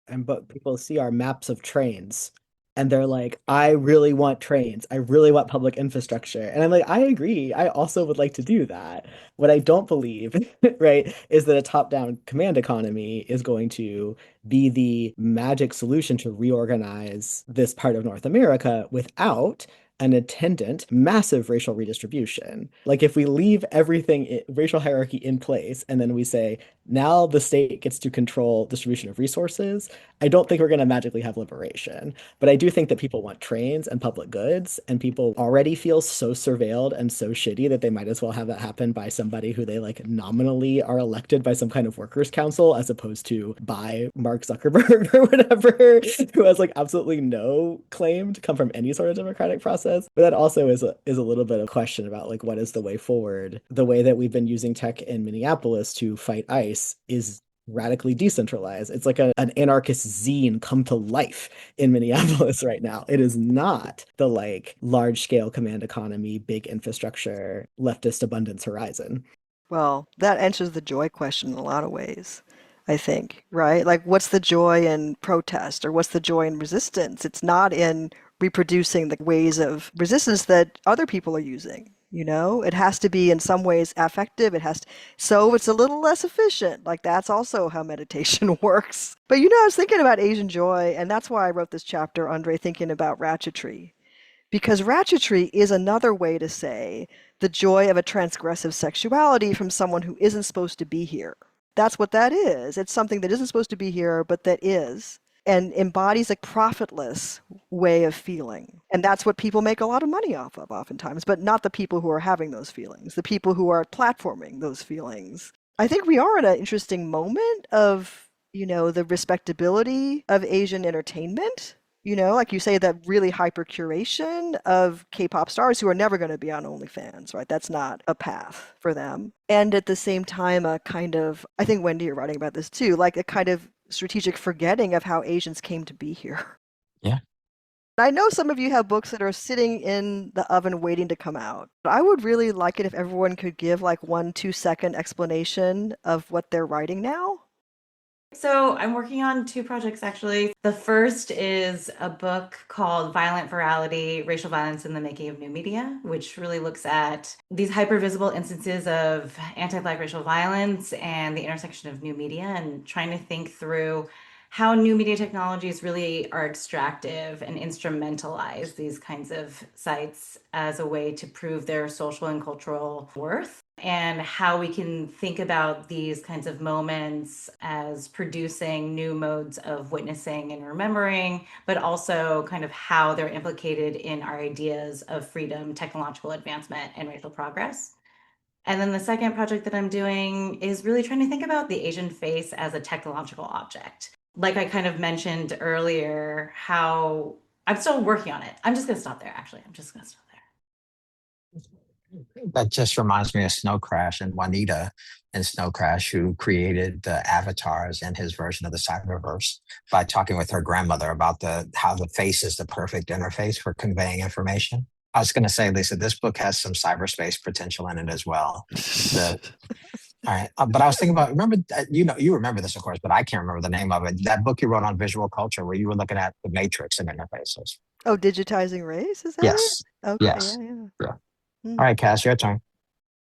But people see our maps of trains and they're like, I really want trains. I really want public infrastructure. And I'm like, I agree. I also would like to do that. What I don't believe, right, is that a top-down command economy is going to be the magic solution to reorganize this part of North America without an attendant massive racial redistribution. Like if we leave racial hierarchy in place and then we say now the state gets to control distribution of resources, I don't think we're going to magically have liberation. But I do think that people want trains and public goods, and people already feel so surveilled and so shitty that they might as well have that happen by somebody who they like nominally are elected by some kind of workers' council as opposed to by Mark Zuckerberg or whatever, who has like absolutely no claim to come from any sort of democratic process. But that also is a little bit of a question about like what is the way forward. The way that we've been using tech in Minneapolis to fight ICE is radically decentralized. It's like an anarchist zine come to life in Minneapolis right now. It is not the like large scale command economy, big infrastructure, leftist abundance horizon. Well, that answers the joy question in a lot of ways, I think, right? Like, what's the joy in protest or what's the joy in resistance? It's not in reproducing the ways of resistance that other people are using. It has to be in some ways affective. So it's a little less efficient. Like that's also how meditation works. But I was thinking about Asian joy, and that's why I wrote this chapter, Andre, thinking about ratchetry. Because ratchetry is another way to say the joy of a transgressive sexuality from someone who isn't supposed to be here. That's what that is. It's something that isn't supposed to be here, but that is. and embodies a profitless way of feeling. And that's what people make a lot of money off of oftentimes, but not the people who are having those feelings, the people who are platforming those feelings. I think we are at an interesting moment of, the respectability of Asian entertainment. Like you say, that really hyper curation of K-pop stars who are never going to be on OnlyFans, right? That's not a path for them. And at the same time, a kind of, I think Wendy, you're writing about this too, like a kind of strategic forgetting of how Asians came to be here. Yeah. I know some of you have books that are sitting in the oven waiting to come out. But I would really like it if everyone could give like 1-2 second explanation of what they're writing now. So I'm working on 2 projects actually. The first is a book called Violent Virality, Racial Violence in the Making of New Media, which really looks at these hypervisible instances of anti-Black racial violence and the intersection of new media, and trying to think through how new media technologies really are extractive and instrumentalize these kinds of sites as a way to prove their social and cultural worth, and how we can think about these kinds of moments as producing new modes of witnessing and remembering, but also kind of how they're implicated in our ideas of freedom, technological advancement, and racial progress. And then the second project that I'm doing is really trying to think about the Asian face as a technological object. Like I kind of mentioned earlier, how I'm still working on it. I'm just going to stop there, actually. I'm just going to stop there. That just reminds me of Snow Crash and Juanita and Snow Crash, who created the avatars in his version of the cyberverse by talking with her grandmother about how the face is the perfect interface for conveying information. I was going to say, Lisa, this book has some cyberspace potential in it as well. All right. But I was thinking about, remember, you remember this, of course, but I can't remember the name of it. That book you wrote on visual culture where you were looking at the matrix and interfaces. Oh, digitizing race, is that Yes. it? Okay, Yes. yeah. All right, Cass, your turn.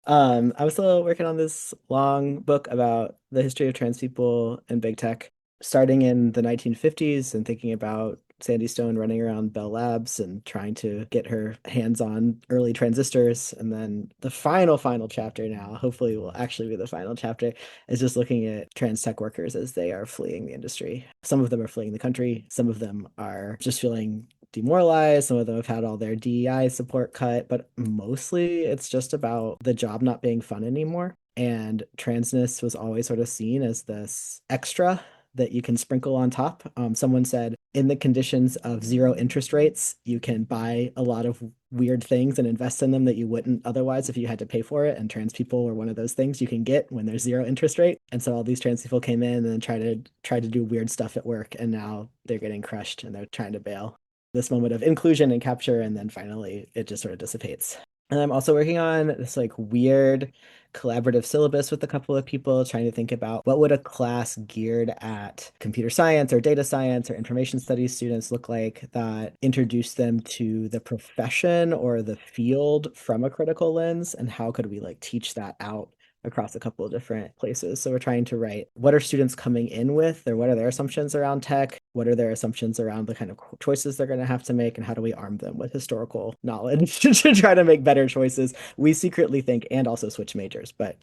I was still working on this long book about the history of trans people in big tech, starting in the 1950s and thinking about Sandy Stone running around Bell Labs and trying to get her hands on early transistors. And then the final chapter now, hopefully will actually be the final chapter, is just looking at trans tech workers as they are fleeing the industry. Some of them are fleeing the country. Some of them are just feeling demoralized. Some of them have had all their DEI support cut, but mostly it's just about the job not being fun anymore. And transness was always sort of seen as this extra that you can sprinkle on top. Someone said, in the conditions of zero interest rates, you can buy a lot of weird things and invest in them that you wouldn't otherwise if you had to pay for it. And trans people were one of those things you can get when there's zero interest rate. And so all these trans people came in and tried to do weird stuff at work, and now they're getting crushed and they're trying to bail. This moment of inclusion and capture, and then finally it just sort of dissipates. And I'm also working on this like weird collaborative syllabus with a couple of people, trying to think about what would a class geared at computer science or data science or information studies students look like that introduce them to the profession or the field from a critical lens, and how could we like teach that out across a couple of different places. So we're trying to write, what are students coming in with, or what are their assumptions around tech? What are their assumptions around the kind of choices they're going to have to make? And how do we arm them with historical knowledge to try to make better choices? We secretly think, and also switch majors, but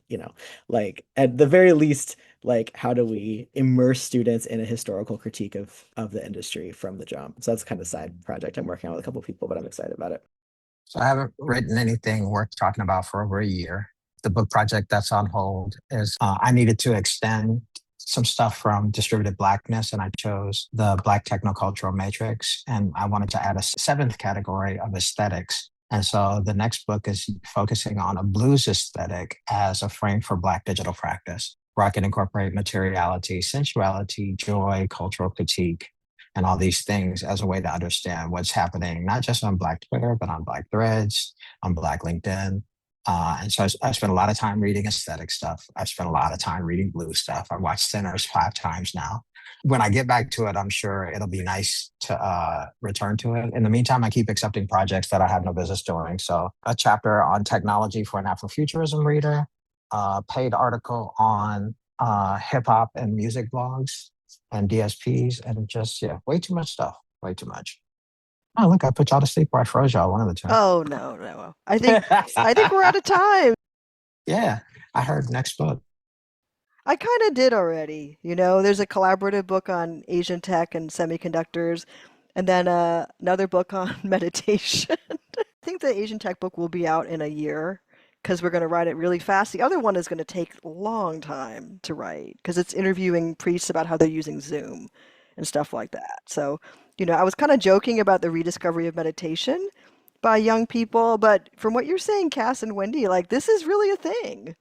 like at the very least, like how do we immerse students in a historical critique of the industry from the jump? So that's kind of a side project I'm working on with a couple of people, but I'm excited about it. So I haven't written anything worth talking about for over a year. The book project that's on hold is I needed to extend some stuff from distributed Blackness, and I chose the Black technocultural matrix. And I wanted to add a 7th category of aesthetics. And so the next book is focusing on a blues aesthetic as a frame for Black digital practice, where I can incorporate materiality, sensuality, joy, cultural critique, and all these things as a way to understand what's happening, not just on Black Twitter, but on Black Threads, on Black LinkedIn. And so I spent a lot of time reading aesthetic stuff. I've spent a lot of time reading blues stuff. I've watched Sinners 5 times now. When I get back to it, I'm sure it'll be nice to return to it. In the meantime, I keep accepting projects that I have no business doing. So a chapter on technology for an Afrofuturism reader, a paid article on hip hop and music blogs and DSPs, and just, way too much stuff, way too much. Oh, look, I put y'all to sleep, or I froze y'all, one of the two. Oh, no. I think we're out of time. Yeah, I heard next book. I kind of did already. There's a collaborative book on Asian tech and semiconductors, and then another book on meditation. I think the Asian tech book will be out in a year because we're going to write it really fast. The other one is going to take a long time to write because it's interviewing priests about how they're using Zoom and stuff like that. So, I was kind of joking about the rediscovery of meditation by young people, but from what you're saying, Cass and Wendy, like this is really a thing.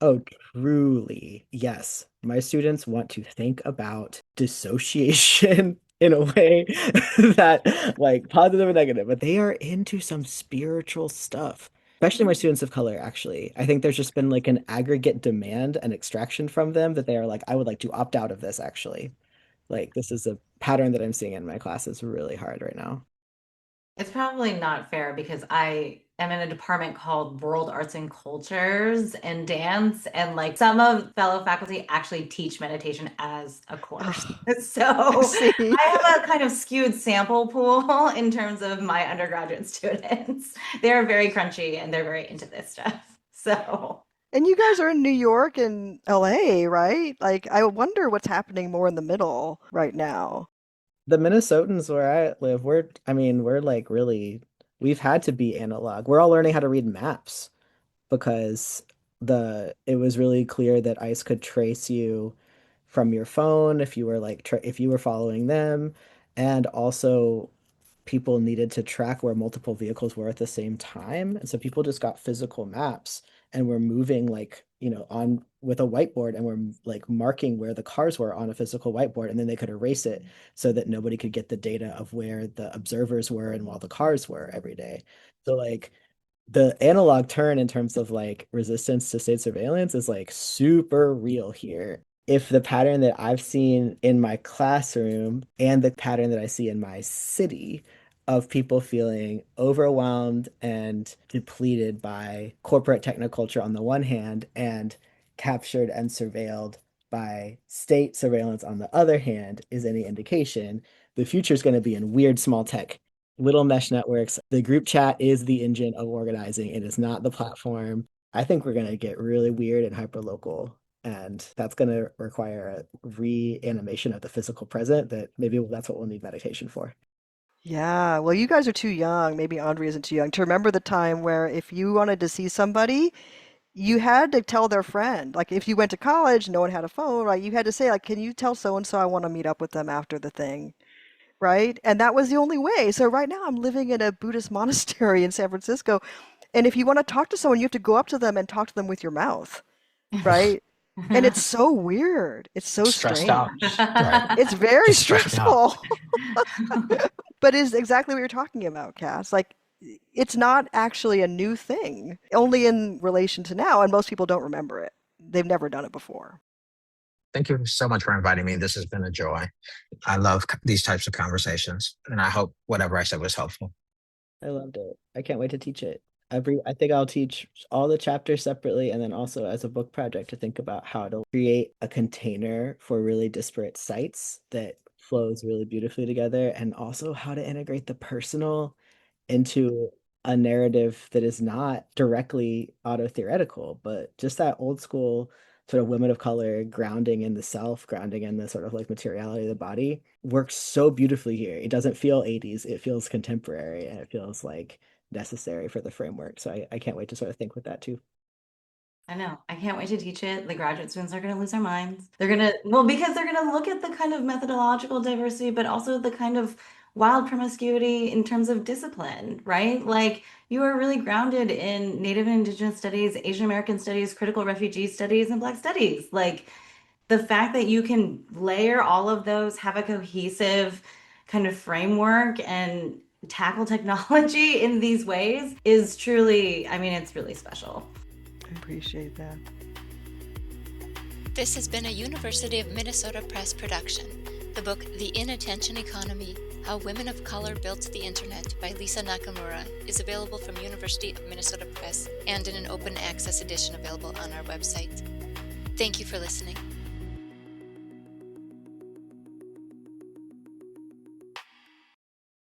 Oh, truly. Yes. My students want to think about dissociation in a way that, like, positive and negative, but they are into some spiritual stuff, especially my students of color, actually. I think there's just been like an aggregate demand and extraction from them that they are like, I would like to opt out of this, actually. Like, this is a pattern that I'm seeing in my classes really hard right now. It's probably not fair because I am in a department called World Arts and Cultures and Dance, and like some of fellow faculty actually teach meditation as a course. Oh, So see. I have a kind of skewed sample pool in terms of my undergraduate students. They're very crunchy and they're very into this stuff. So And you guys are in New York and LA, right? Like, I wonder what's happening more in the middle right now. The Minnesotans where I live, I mean, we're like really, we've had to be analog. We're all learning how to read maps because it was really clear that ICE could trace you from your phone if you were if you were following them, and also people needed to track where multiple vehicles were at the same time. And so people just got physical maps and were moving like, on with a whiteboard and were like marking where the cars were on a physical whiteboard, and then they could erase it so that nobody could get the data of where the observers were and while the cars were every day. So like the analog turn in terms of like resistance to state surveillance is like super real here. If the pattern that I've seen in my classroom and the pattern that I see in my city of people feeling overwhelmed and depleted by corporate technoculture on the one hand and captured and surveilled by state surveillance on the other hand is any indication, the future is going to be in weird small tech, little mesh networks. The group chat is the engine of organizing. It is not the platform. I think we're going to get really weird and hyperlocal. And that's going to require a reanimation of the physical present that maybe that's what we'll need meditation for. Yeah, well, you guys are too young. Maybe Andre isn't too young to remember the time where if you wanted to see somebody, you had to tell their friend. Like if you went to college, no one had a phone, right? You had to say, like, can you tell so and so I want to meet up with them after the thing, right? And that was the only way. So right now I'm living in a Buddhist monastery in San Francisco, and if you want to talk to someone, you have to go up to them and talk to them with your mouth, right? And it's so weird. It's so Stressed out. strange. Right. It's very Just stressed out. stressful. But it's exactly what you're talking about, Cass. Like, it's not actually a new thing, only in relation to now, and most people don't remember it. They've never done it before. Thank you so much for inviting me. This has been a joy. I love these types of conversations, and I hope whatever I said was helpful. I loved it. I can't wait to teach it. I think I'll teach all the chapters separately and then also as a book project to think about how to create a container for really disparate sites that flows really beautifully together, and also how to integrate the personal into a narrative that is not directly auto-theoretical, but just that old school sort of women of color grounding in the self, grounding in the sort of like materiality of the body works so beautifully here. It doesn't feel 80s, it feels contemporary, and it feels like necessary for the framework. So I can't wait to sort of think with that too. I know. I can't wait to teach it. The graduate students are going to lose their minds. They're going to, well, because they're going to look at the kind of methodological diversity, but also the kind of wild promiscuity in terms of discipline, right? Like you are really grounded in Native and Indigenous studies, Asian American studies, critical refugee studies, and Black studies. Like the fact that you can layer all of those, have a cohesive kind of framework and tackle technology in these ways is truly, I mean, it's really special. I appreciate that. This has been a University of Minnesota Press production. The book The Inattention Economy, How Women of Color Built the Internet by Lisa Nakamura is available from University of Minnesota Press and in an open access edition available on our website. Thank you for listening.